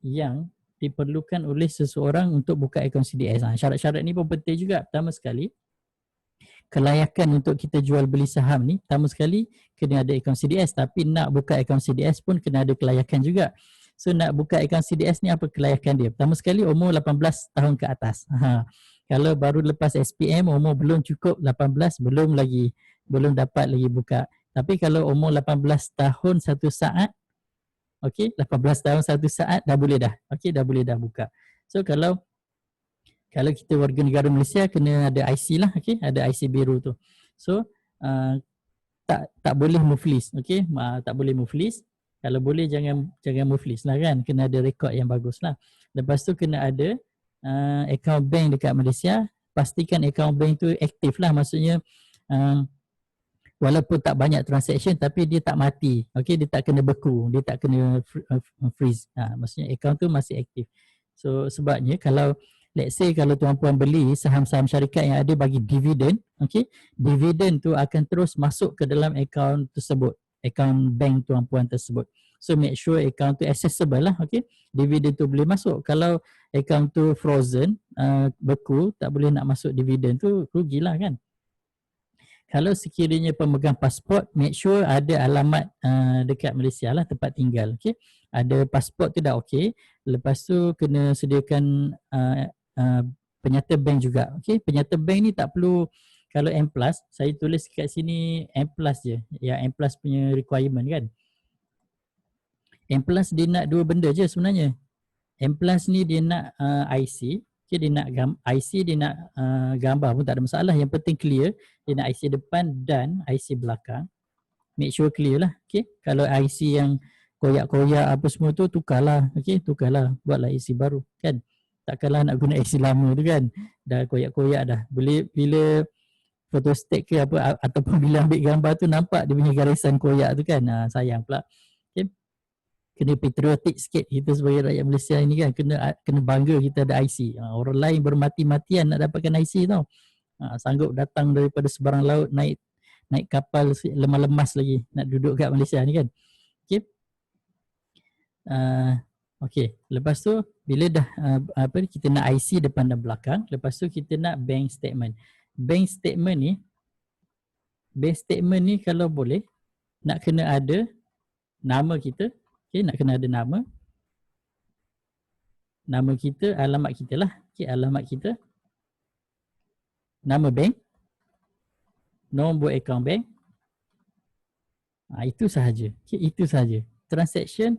yang diperlukan oleh seseorang untuk buka akaun CDS. Syarat-syarat ni pun penting juga. Pertama sekali, kelayakan untuk kita jual beli saham ni, pertama sekali kena ada akaun CDS. Tapi nak buka akaun CDS pun kena ada kelayakan juga. So nak buka akaun CDS ni apa kelayakan dia? Pertama sekali umur 18 tahun ke atas. Kalau baru lepas SPM, umur belum cukup 18, belum dapat lagi buka. Tapi kalau umur 18 tahun 1 saat, okey, 18 tahun 1 saat dah boleh dah. Okey, dah boleh dah buka. So kalau kita warga negara Malaysia kena ada IC lah, okey, ada IC biru tu. So tak boleh muflis, okey, tak boleh muflis. Kalau boleh jangan muflis lah kan, kena ada rekod yang bagus lah. Lepas tu kena ada account bank dekat Malaysia. Pastikan account bank tu aktif lah, maksudnya walaupun tak banyak transaction tapi dia tak mati. Okey, dia tak kena beku, dia tak kena freeze. Maksudnya akaun tu masih aktif. So sebabnya kalau let's say kalau tuan-puan beli saham-saham syarikat yang ada bagi dividen, okey, dividen tu akan terus masuk ke dalam akaun tersebut, akaun bank tuan-puan tersebut. So make sure account tu accessible lah. Okay, dividen tu boleh masuk. Kalau account tu frozen, beku, tak boleh nak masuk dividen tu, rugilah kan. Kalau sekiranya pemegang pasport, make sure ada alamat dekat Malaysia lah, tempat tinggal. Okay, ada pasport tu dah okay. Lepas tu kena sediakan penyata bank juga. Okay, penyata bank ni tak perlu. Kalau M+, saya tulis kat sini M+ je. Ya, M+ punya requirement kan. M+ dia nak dua benda je sebenarnya. M+ ni dia nak IC. Okay, dia nak IC, dia nak gambar pun tak ada masalah. Yang penting clear. Dia nak IC depan dan IC belakang. Make sure clear lah. Okay, kalau IC yang koyak-koyak apa semua tu, tukarlah. Okay, tukarlah. Buatlah IC baru kan. Takkanlah nak guna IC lama tu kan. Dah koyak-koyak dah. Bila photostat ke apa, ataupun bila ambil gambar tu nampak dia punya garisan koyak tu kan. Sayang pula. Okay, kena patriotik sikit kita sebagai rakyat Malaysia ini kan, kena bangga kita ada IC. Orang lain bermati-matian nak dapatkan IC tau. Sanggup datang daripada seberang laut, naik kapal lemas-lemas lagi nak duduk kat Malaysia ni kan. Okey. Okey, lepas tu bila dah kita nak IC depan dan belakang, lepas tu kita nak bank statement. Bank statement ni kalau boleh nak kena ada nama kita. Okay, nak kena ada nama kita, alamat kita lah. Okay, alamat kita, nama bank, nombor akaun bank. Itu sahaja. Okay, itu sahaja. Transaction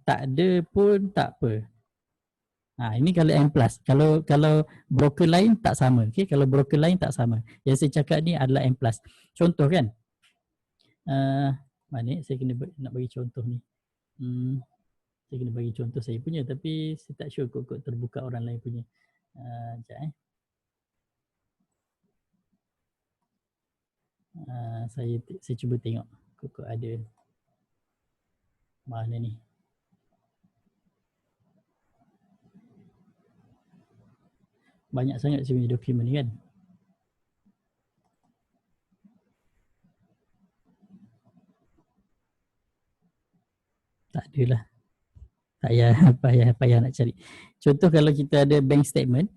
tak ada pun tak apa. Ini kalau M+. Kalau broker lain tak sama. Okay, kalau broker lain tak sama. Yang saya cakap ni adalah M+. Contoh kan. Mana saya kena nak bagi contoh ni. Saya kena bagi contoh saya punya, tapi saya tak sure kot terbuka orang lain punya. Sekejap saya cuba tengok kok ada mana ni. Banyak sangat saya punya dokumen ni kan. Tak adalah. Tak payah nak cari. Contoh kalau kita ada bank statement,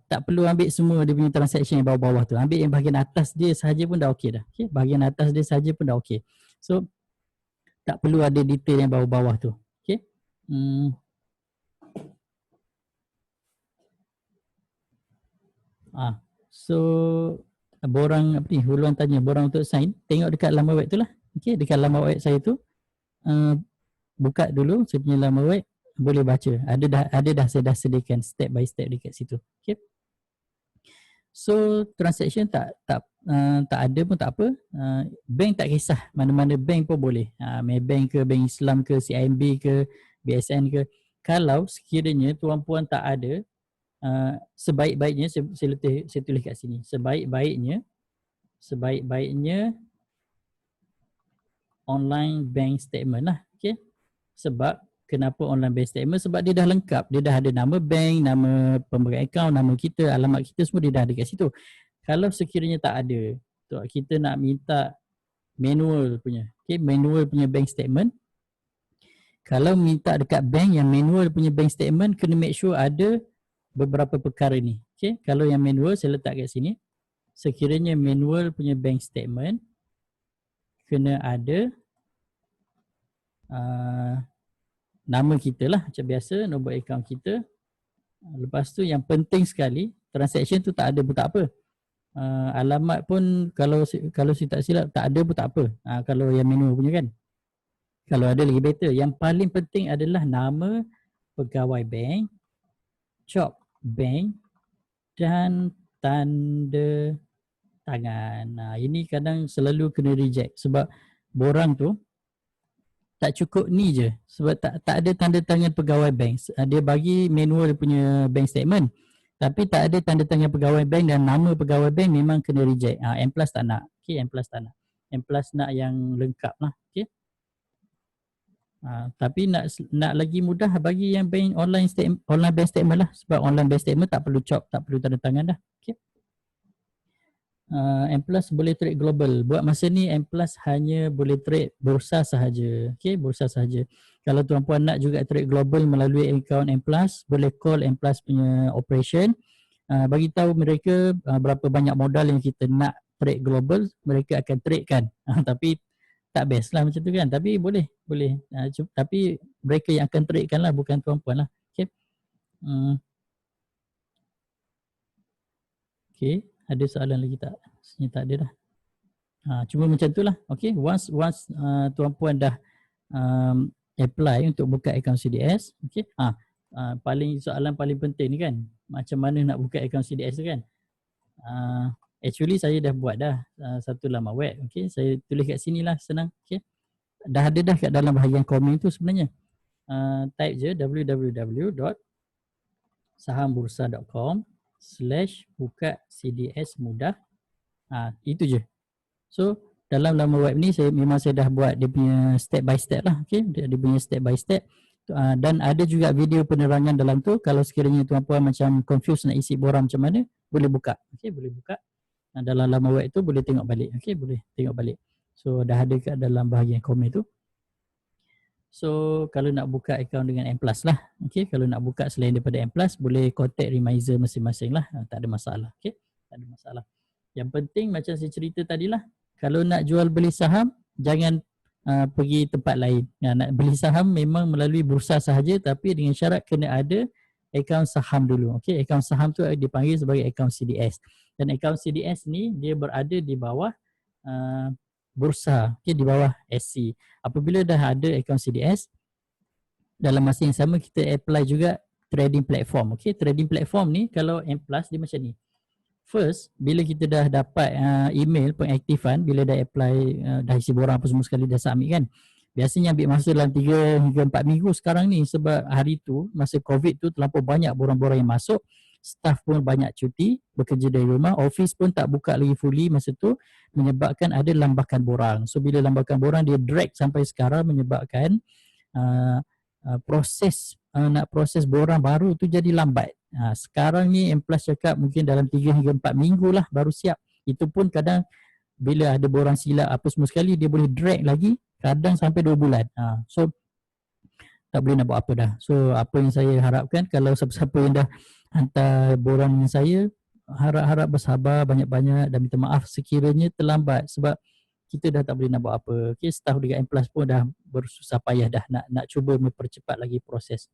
tak perlu ambil semua dia punya transaction yang bawah-bawah tu. Ambil yang bahagian atas dia sahaja pun dah okey dah. Okay? Bahagian atas dia sahaja pun dah okey. So tak perlu ada detail yang bawah-bawah tu. Okay? So borang apa ni, Huluan tanya borang untuk sign, tengok dekat laman web tu lah. Okay, dekat laman web saya tu, buka dulu saya punya laman web, boleh baca. Ada dah saya dah sediakan step by step dekat situ. Okay. So transaction tak ada pun tak apa. Bank tak kisah, mana-mana bank pun boleh. Maybank ke, Bank Islam ke, CIMB ke, BSN ke. Kalau sekiranya tuan-puan tak ada, sebaik-baiknya saya tulis kat sini. Sebaik-baiknya online bank statement lah. Okay. Sebab kenapa online bank statement? Sebab dia dah lengkap. Dia dah ada nama bank, nama pemegang akaun, nama kita, alamat kita semua dia dah ada kat situ. Kalau sekiranya tak ada, kita nak minta manual punya. Okay, manual punya bank statement. Kalau minta dekat bank yang manual punya bank statement, kena make sure ada beberapa perkara ni. Okay, kalau yang manual saya letak kat sini. Sekiranya manual punya bank statement, kena ada nama kita lah macam biasa, nombor akaun kita. Lepas tu yang penting sekali, transaction tu tak ada pun tak apa. Alamat pun kalau saya tak silap tak ada pun tak apa. Kalau yang manual punya kan. Kalau ada lagi better. Yang paling penting adalah nama pegawai bank, COP bank dan tanda tangan. Ini kadang selalu kena reject sebab borang tu tak cukup ni je, sebab tak ada tanda tangan pegawai bank. Dia bagi manual punya bank statement tapi tak ada tanda tangan pegawai bank dan nama pegawai bank, memang kena reject. M+ tak nak. Okay, M+ tak nak. M+ nak yang lengkap lah. Okay. Tapi nak lagi mudah bagi yang bank online bank statement lah, sebab online bank statement tak perlu COP, tak perlu tanda tangan dah. Okay. M Plus boleh trade global. Buat masa ni M Plus hanya boleh trade bursa sahaja. Okay, bursa sahaja. Kalau tuan-puan nak juga trade global melalui akaun M Plus, boleh call M Plus punya operation. Bagi tahu mereka berapa banyak modal yang kita nak trade global, mereka akan trade kan. Tapi tak best lah macam tu kan. Tapi boleh. Tapi mereka yang akan trade kan lah, bukan tuan-puan lah. Okay. Okay, ada soalan lagi tak? Sebenarnya tak ada dah. Cuma macam tu lah. Okay, once tuan-puan dah apply untuk buka akaun CDS, okay. Soalan paling penting ni kan, macam mana nak buka akaun CDS tu kan. Actually saya dah buat dah satu laman web. Okay, saya tulis kat sini lah, senang. Okay, dah ada dah kat dalam bahagian komen tu sebenarnya. Type je www.sahambursa.com/buka CDS mudah. Itu je. So dalam laman web ni saya dah buat dia punya step by step lah. Okay, dia punya step by step. Dan ada juga video penerangan dalam tu. Kalau sekiranya tuan-puan macam confused nak isi borang macam mana, boleh buka. Okay, boleh buka. Dalam laman web tu boleh tengok balik. Okay, boleh tengok balik. So dah ada kat dalam bahagian komen tu. So kalau nak buka akaun dengan M Plus lah. Okay, kalau nak buka selain daripada M Plus, boleh contact Remizer masing-masing lah. Tak ada masalah. Okay, tak ada masalah. Yang penting macam saya cerita tadi lah, kalau nak jual beli saham, jangan pergi tempat lain. Nak beli saham memang melalui bursa sahaja, tapi dengan syarat kena ada akaun saham dulu. Okay, akaun saham tu dipanggil sebagai akaun CDS. Dan akaun CDS ni dia berada di bawah bursa, okay, di bawah SC. Apabila dah ada akaun CDS, dalam masa yang sama kita apply juga trading platform. Okay, trading platform ni kalau M Plus dia macam ni. First, bila kita dah dapat email pengaktifan, bila dah apply, dah isi borang apa semua sekali, dah submit kan, biasanya ambil masa dalam 3 hingga 4 minggu sekarang ni, sebab hari tu, masa COVID tu terlampau banyak borang-borang yang masuk, staff pun banyak cuti, bekerja dari rumah, office pun tak buka lagi fully masa tu, menyebabkan ada lambakan borang. So bila lambakan borang dia drag sampai sekarang, menyebabkan nak proses borang baru tu jadi lambat. Sekarang ni M Plus cakap mungkin dalam 3 hingga 4 minggu lah baru siap. Itu pun kadang bila ada borang silap apa semua sekali, dia boleh drag lagi, kadang sampai 2 bulan. So tak boleh nak buat apa dah. So apa yang saya harapkan, kalau siapa-siapa yang dah hantar borang dengan saya, harap-harap bersabar banyak-banyak dan minta maaf sekiranya terlambat, sebab kita dah tak boleh nak buat apa. Okay, staff dekat M Plus pun dah bersusah payah dah nak cuba mempercepat lagi proses.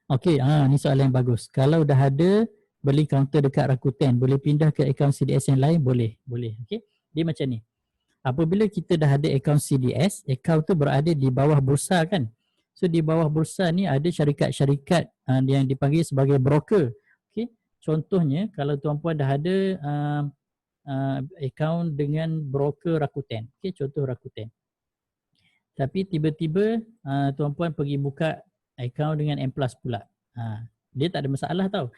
Okay, ni soalan yang bagus. Kalau dah ada beli counter dekat Rakuten, boleh pindah ke akaun CDS yang lain? Boleh. Okay, dia macam ni. Apabila kita dah ada akaun CDS, akaun tu berada di bawah bursa kan. So di bawah bursa ni ada syarikat-syarikat yang dipanggil sebagai broker. Okay, contohnya kalau tuan-puan dah ada akaun dengan broker Rakuten. Okay, contoh Rakuten. Tapi tiba-tiba tuan-puan pergi buka akaun dengan M Plus pula. Dia tak ada masalah tau.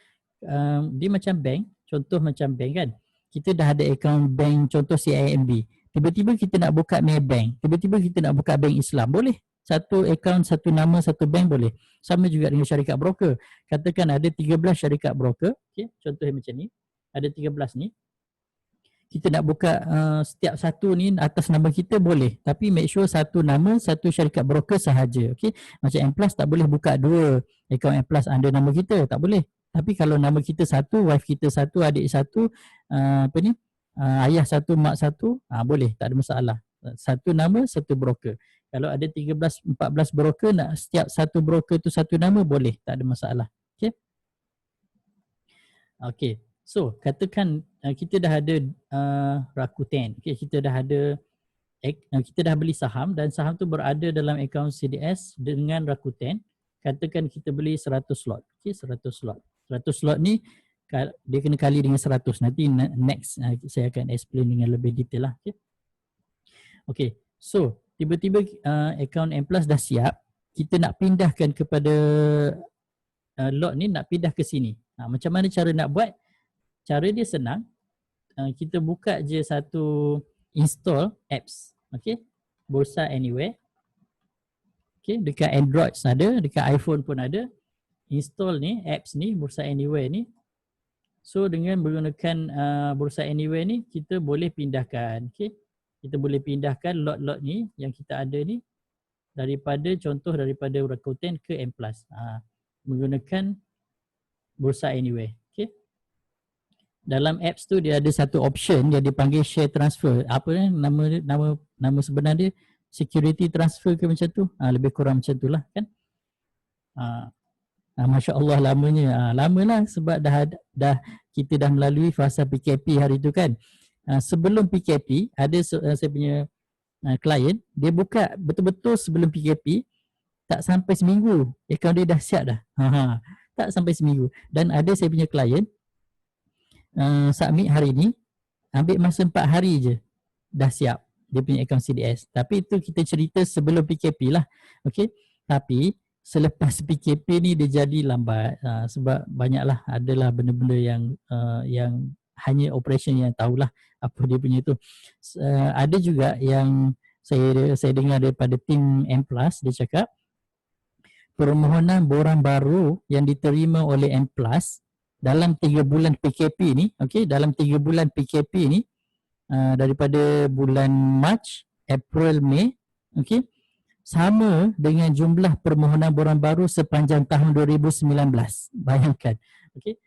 Dia macam bank, contoh macam bank kan. Kita dah ada akaun bank, contoh CIMB. Tiba-tiba kita nak buka Maybank, tiba-tiba kita nak buka bank Islam, boleh. Satu akaun, satu nama, satu bank boleh. Sama juga dengan syarikat broker. Katakan ada 13 syarikat broker, okay, contohnya macam ni. Ada 13 ni. Kita nak buka setiap satu ni atas nama kita boleh. Tapi make sure satu nama, satu syarikat broker sahaja. Okay? Macam M Plus tak boleh buka 2 akaun M Plus under nama kita, tak boleh. Tapi kalau nama kita satu, wife kita satu, adik satu, ayah satu, mak satu, boleh, tak ada masalah. Satu nama, satu broker. Kalau ada 13, 14 broker, nak setiap satu broker tu satu nama, boleh, tak ada masalah. Okay? Okay, so katakan kita dah ada Rakuten, okay, kita dah beli saham dan saham tu berada dalam akaun CDS dengan Rakuten. Katakan kita beli 100 slot, okay, 100 slot. 100 slot ni dia kena kali dengan 100. Nanti next saya akan explain dengan lebih detail lah. Okay, so tiba-tiba akaun M Plus dah siap, kita nak pindahkan kepada lot ni, nak pindah ke sini. Macam mana cara nak buat? Cara dia senang. Kita buka je satu install apps. Okay, Bursa Anywhere. Okay, dekat Android ada, dekat iPhone pun ada. Install ni, apps ni, Bursa Anywhere ni. So dengan menggunakan Bursa Anywhere ni, kita boleh pindahkan, okay? Kita boleh pindahkan lot-lot ni yang kita ada ni daripada Rakuten ke M+. Menggunakan Bursa Anywhere, okay? Dalam apps tu dia ada satu option yang dipanggil share transfer. Apa ni nama sebenar dia? Security transfer ke macam tu? Lebih kurang macam tu lah kan? Masya Allah lamanya. Lamalah sebab dah kita dah melalui fasa PKP hari tu kan. Sebelum PKP ada saya punya klien, dia buka betul-betul sebelum PKP, tak sampai seminggu akaun dia dah siap dah. Tak sampai seminggu. Dan ada saya punya klien submit hari ni, ambil masa 4 hari je dah siap dia punya akaun CDS. Tapi itu kita cerita sebelum PKP lah. Okay. Tapi selepas PKP ni dia jadi lambat sebab banyaklah adalah benda-benda yang hanya operation yang tahulah apa dia punya tu. Ada juga yang saya dengar daripada tim M+, dia cakap permohonan borang baru yang diterima oleh M+ dalam 3 bulan PKP ni, okey, dalam 3 bulan PKP ni daripada bulan Mac, April, Mei, okey, sama dengan jumlah permohonan borang baru sepanjang tahun 2019. Bayangkan. Okey.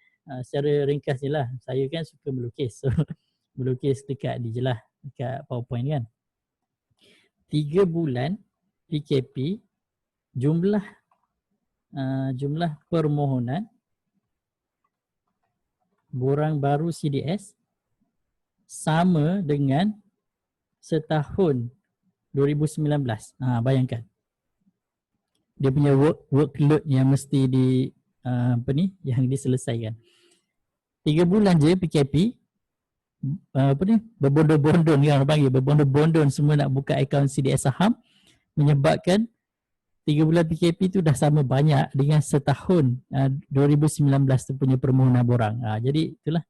Secara ringkas je lah. Saya kan suka melukis. So, melukis dekat ni je lah. Dekat PowerPoint kan. 3 bulan PKP, jumlah permohonan borang baru CDS sama dengan setahun 2019. Bayangkan. Dia punya workload yang mesti yang diselesaikan. 3 bulan je PKP, berbondon-bondon kan orang panggil, berbondon-bondon semua nak buka akaun CDS saham, menyebabkan 3 bulan PKP tu dah sama banyak dengan setahun 2019 tu punya permohonan borang. Jadi itulah.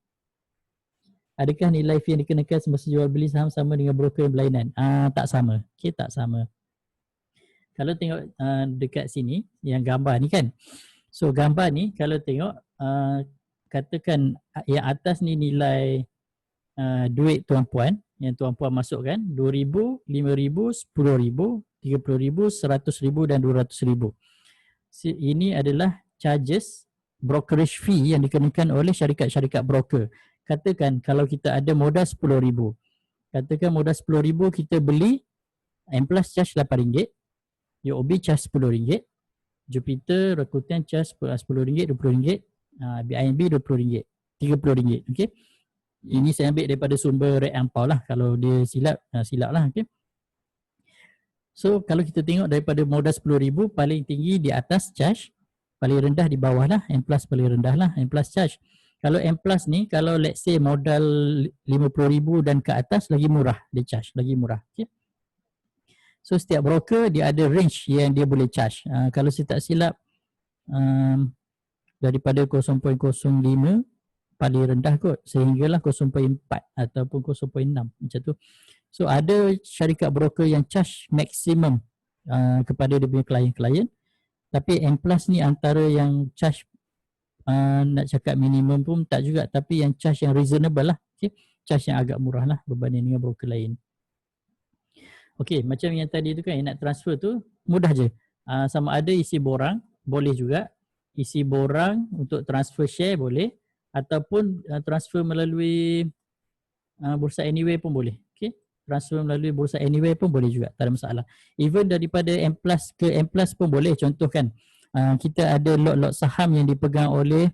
Adakah nilai fee yang dikenakan semasa jual beli saham sama dengan broker yang berlainan? Tak sama. Okay, tak sama. Kalau tengok dekat sini, yang gambar ni kan. So gambar ni kalau tengok, katakan yang atas ni nilai duit tuan-puan, yang tuan-puan masukkan, RM2,000, RM5,000, RM10,000, RM30,000, RM100,000 dan RM200,000. Ini adalah charges brokerage fee yang dikenakan oleh syarikat-syarikat broker. Katakan kalau kita ada modal RM10,000. Katakan modal RM10,000 kita beli, M+ charge RM8, UOB charge RM10, Jupiter, Rakuten charge RM10, RM20, BINB RM20, RM30. Okay. Ini saya ambil daripada sumber Rek Ampau lah. Kalau dia silap lah. Okay. So kalau kita tengok daripada modal RM10,000, paling tinggi di atas charge, paling rendah di bawah lah, M+ paling rendah lah, M+ charge. Kalau M+ ni, kalau let's say modal RM50,000 dan ke atas, lagi murah dia charge, lagi murah. Okay. So setiap broker dia ada range yang dia boleh charge. Kalau saya tak silap, daripada 0.05 paling rendah kot, sehinggalah 0.4 ataupun 0.6 macam tu. So ada syarikat broker yang charge maksimum kepada dia punya klien-klien. Tapi M+ ni antara yang charge nak cakap minimum pun tak juga, tapi yang charge yang reasonable lah. Okay. Charge yang agak murah lah berbanding dengan broker lain. Okay, macam yang tadi tu kan, yang nak transfer tu mudah je. Sama ada isi borang, boleh juga. Isi borang untuk transfer share boleh, ataupun transfer melalui Bursa Anywhere pun boleh. Okay. Transfer melalui Bursa Anywhere pun boleh juga, tak ada masalah. Even daripada M+ ke M+ pun boleh. Contoh kan, kita ada lot-lot saham yang dipegang oleh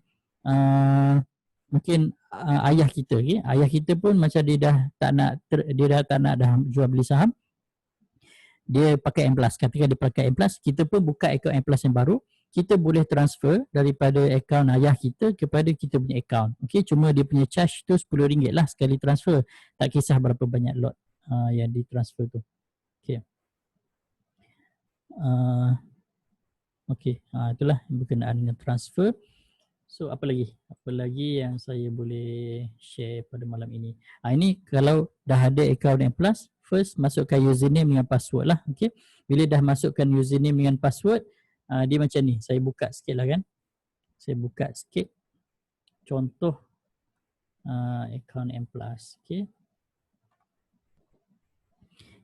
mungkin ayah kita. Okay. Ayah kita pun macam dia dah tak nak dah jual beli saham, dia pakai M+. Ketika dia pakai M+, kita pun buka akaun M+ yang baru, kita boleh transfer daripada akaun ayah kita kepada kita punya akaun. Okay, cuma dia punya charge tu RM10 lah sekali transfer. Tak kisah berapa banyak lot yang ditransfer tu. Okay. Okay, itulah berkenaan dengan transfer. So apa lagi? Apa lagi yang saya boleh share pada malam ini? Ini kalau dah ada akaun M+, first masukkan username dengan password lah. Okay. Bila dah masukkan username dengan password, dia macam ni. Saya buka sikit lah kan. Saya buka sikit. Contoh Account M+. Okay.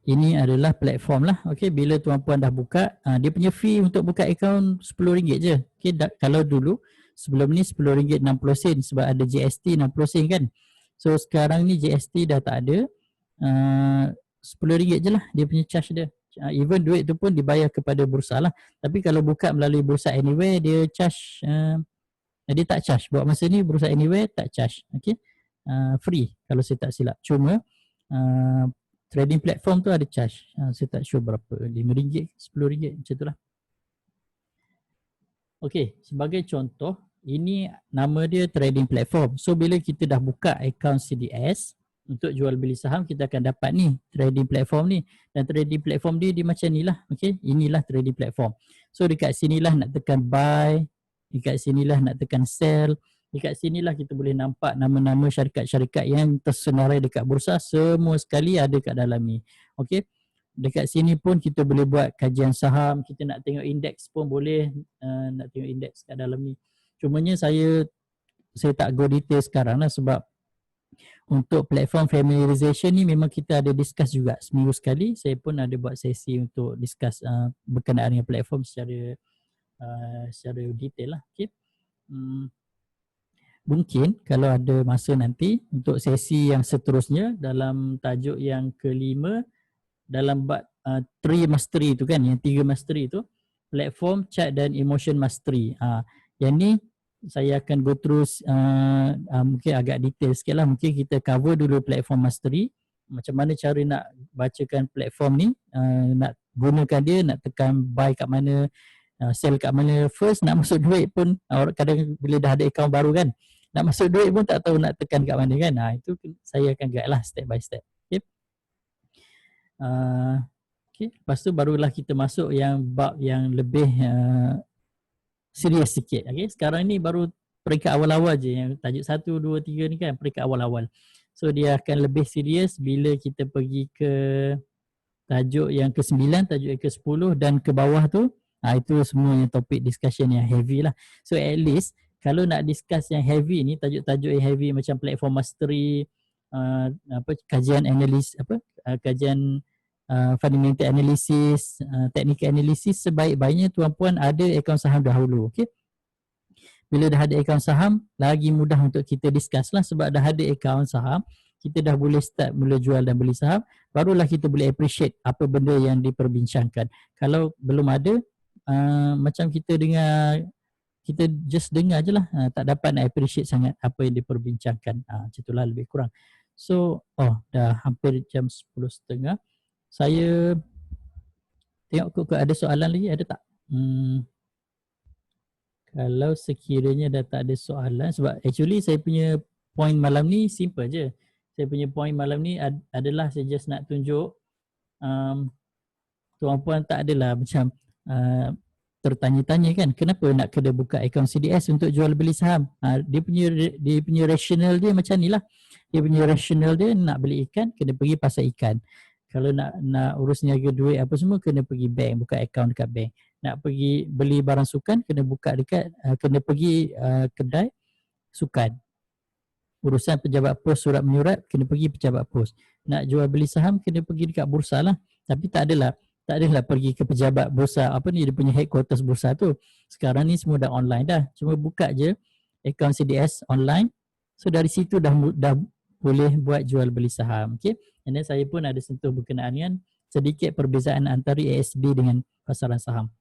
Ini adalah platform lah. Okay, bila tuan-puan dah buka, dia punya fee untuk buka akaun RM10 je. Okay, kalau dulu sebelum ni RM10 60 sen sebab ada GST 60 sen kan. So sekarang ni GST dah tak ada. RM10 je lah dia punya charge dia. Even duit tu pun dibayar kepada bursa lah. Tapi kalau buka melalui Bursa Anywhere, dia charge, dia tak charge. Buat masa ni Bursa Anywhere tak charge. Okay, free kalau saya tak silap. Cuma trading platform tu ada charge. Saya tak sure berapa. RM5, RM10 macam tu lah. Okay, sebagai contoh, ini nama dia trading platform. So bila kita dah buka account CDS untuk jual beli saham, kita akan dapat ni trading platform ni. Dan trading platform dia macam ni lah. Okay, inilah trading platform. So dekat sinilah nak tekan buy, dekat sinilah nak tekan sell. Dekat sinilah kita boleh nampak nama-nama syarikat-syarikat yang tersenarai dekat bursa, semua sekali ada kat dalam ni. Okey. Dekat sini pun kita boleh buat kajian saham, kita nak tengok indeks pun boleh, nak tengok indeks kat dalam ni. Cumanya saya tak go detail sekarang lah sebab untuk platform familiarization ni memang kita ada discuss juga seminggu sekali. Saya pun ada buat sesi untuk discuss berkenaan dengan platform secara detail lah. Okey. Mungkin kalau ada masa nanti untuk sesi yang seterusnya dalam tajuk yang kelima dalam bab 3 mastery tu kan, yang 3 mastery tu, platform, chart dan emotion mastery. Yang ni saya akan go through mungkin agak detail sikit lah. Mungkin kita cover dulu platform mastery, macam mana cara nak bacakan platform ni, nak gunakan dia, nak tekan buy kat mana, sell kat mana. First nak masuk duit pun kadang bila dah ada account baru kan, nak masuk duit pun tak tahu nak tekan kat mana kan. Itu saya akan guide lah step by step. Okay. Okay. Lepas tu barulah kita masuk yang bab yang lebih serius sikit. Okay. Sekarang ni baru peringkat awal-awal je, yang tajuk 1, 2, 3 ni kan peringkat awal-awal. So dia akan lebih serius bila kita pergi ke tajuk yang ke-9, tajuk yang ke-10 dan ke bawah tu. Itu semua yang topik discussion yang heavy lah. So at least kalau nak discuss yang heavy ni, tajuk-tajuk yang heavy macam platform mastery, kajian analis, kajian fundamental analysis, technical analysis, sebaik-baiknya tuan-puan ada akaun saham dahulu. Okay? Bila dah ada akaun saham, lagi mudah untuk kita discuss lah sebab dah ada akaun saham, kita dah boleh start mula jual dan beli saham, barulah kita boleh appreciate apa benda yang diperbincangkan. Kalau belum ada, macam kita dengar, kita just dengar je lah, tak dapat nak appreciate sangat apa yang diperbincangkan. Macam itulah lebih kurang. So, dah hampir jam 10.30. Saya tengok kok ada soalan lagi, ada tak? Kalau sekiranya dah tak ada soalan, sebab actually saya punya point malam ni simple je. Saya punya point malam ni adalah saya just nak tunjuk tuan-puan tak adalah macam tertanya-tanya kan, kenapa nak kena buka akaun CDS untuk jual beli saham. Dia punya rasional dia macam ni lah. Dia punya rasional dia nak beli ikan, kena pergi pasar ikan. Kalau nak urus niaga duit apa semua, kena pergi bank, buka akaun dekat bank. Nak pergi beli barang sukan, kena buka kena pergi kedai sukan. Urusan pejabat pos surat menyurat, kena pergi pejabat pos. Nak jual beli saham, kena pergi dekat bursa lah. Tapi tak adalah pergi ke pejabat bursa, dia punya headquarters bursa tu. Sekarang ni semua dah online dah. Cuma buka je akaun CDS online. So dari situ dah boleh buat jual beli saham. Okay. And then saya pun ada sentuh berkenaan dengan sedikit perbezaan antara ASB dengan pasaran saham.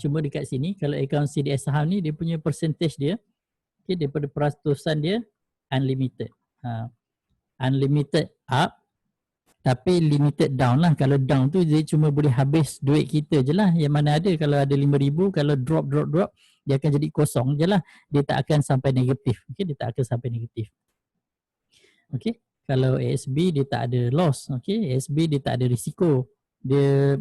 Cuma dekat sini kalau akaun CDS saham ni, dia punya percentage dia, okay, daripada peratusan dia unlimited. Unlimited up tapi limited down lah. Kalau down tu dia cuma boleh habis duit kita je lah. Yang mana ada kalau ada 5,000, kalau drop dia akan jadi kosong je lah. Dia tak akan sampai negatif. Okay, dia tak akan sampai negatif. Okay, kalau ASB dia tak ada loss. Okay, ASB dia tak ada risiko. Dia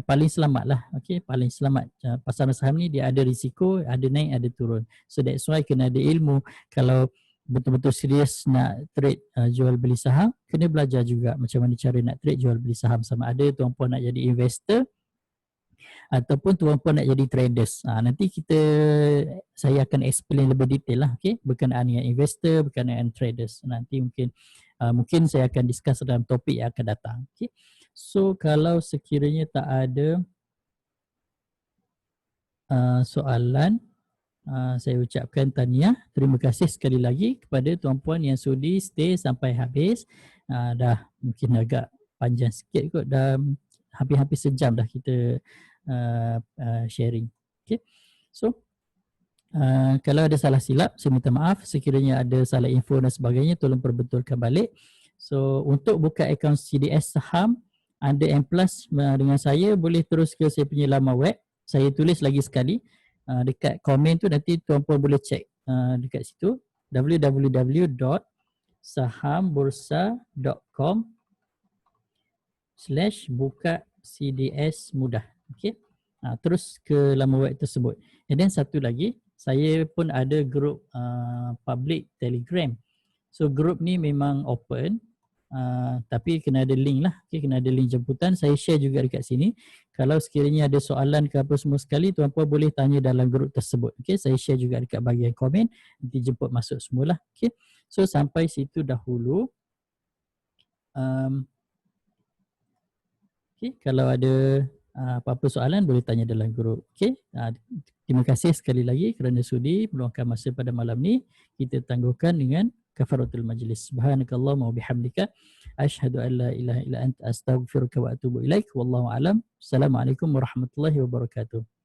paling selamat lah. Okay, paling selamat. Pasaran saham ni dia ada risiko, ada naik, ada turun. So that's why kena ada ilmu. Kalau betul-betul serius nak trade jual beli saham, kena belajar juga macam mana cara nak trade jual beli saham. Sama ada tuan-puan nak jadi investor ataupun tuan-puan nak jadi traders. Nanti saya akan explain lebih detail lah, okay? Berkenaan dengan investor, berkenaan dengan traders. Nanti mungkin saya akan discuss dalam topik yang akan datang. Okay? So kalau sekiranya tak ada soalan, saya ucapkan tahniah. Terima kasih sekali lagi kepada tuan-puan yang sudi stay sampai habis. Dah mungkin agak panjang sikit kot, dah hampir-hampir sejam dah kita sharing. Okay. So kalau ada salah silap, saya minta maaf. Sekiranya ada salah info dan sebagainya, tolong perbetulkan balik. So untuk buka akaun CDS saham, anda M+ dengan saya, boleh terus ke saya punya laman web. Saya tulis lagi sekali dekat komen tu, nanti tuan-puan boleh check dekat situ, www.sahambursa.com/buka CDS mudah. Okay. Terus ke laman web tersebut. And then satu lagi, saya pun ada grup public Telegram. So grup ni memang open, tapi kena ada link lah, okay, kena ada link jemputan. Saya share juga dekat sini. Kalau sekiranya ada soalan ke apa semua sekali, tuan-puan boleh tanya dalam grup tersebut. Okay, saya share juga dekat bahagian komen, nanti jemput masuk semualah. Okay. So sampai situ dahulu. Okay, kalau ada apa-apa soalan boleh tanya dalam grup. Okay. Terima kasih sekali lagi kerana sudi meluangkan masa pada malam ni. Kita tangguhkan dengan kafaratul majlis. Subhanakallahumma wa bihamdika asyhadu an la ilaha illa anta astaghfiruka wa atubu ilaik. Wallahu alam. Assalamualaikum warahmatullahi wabarakatuh.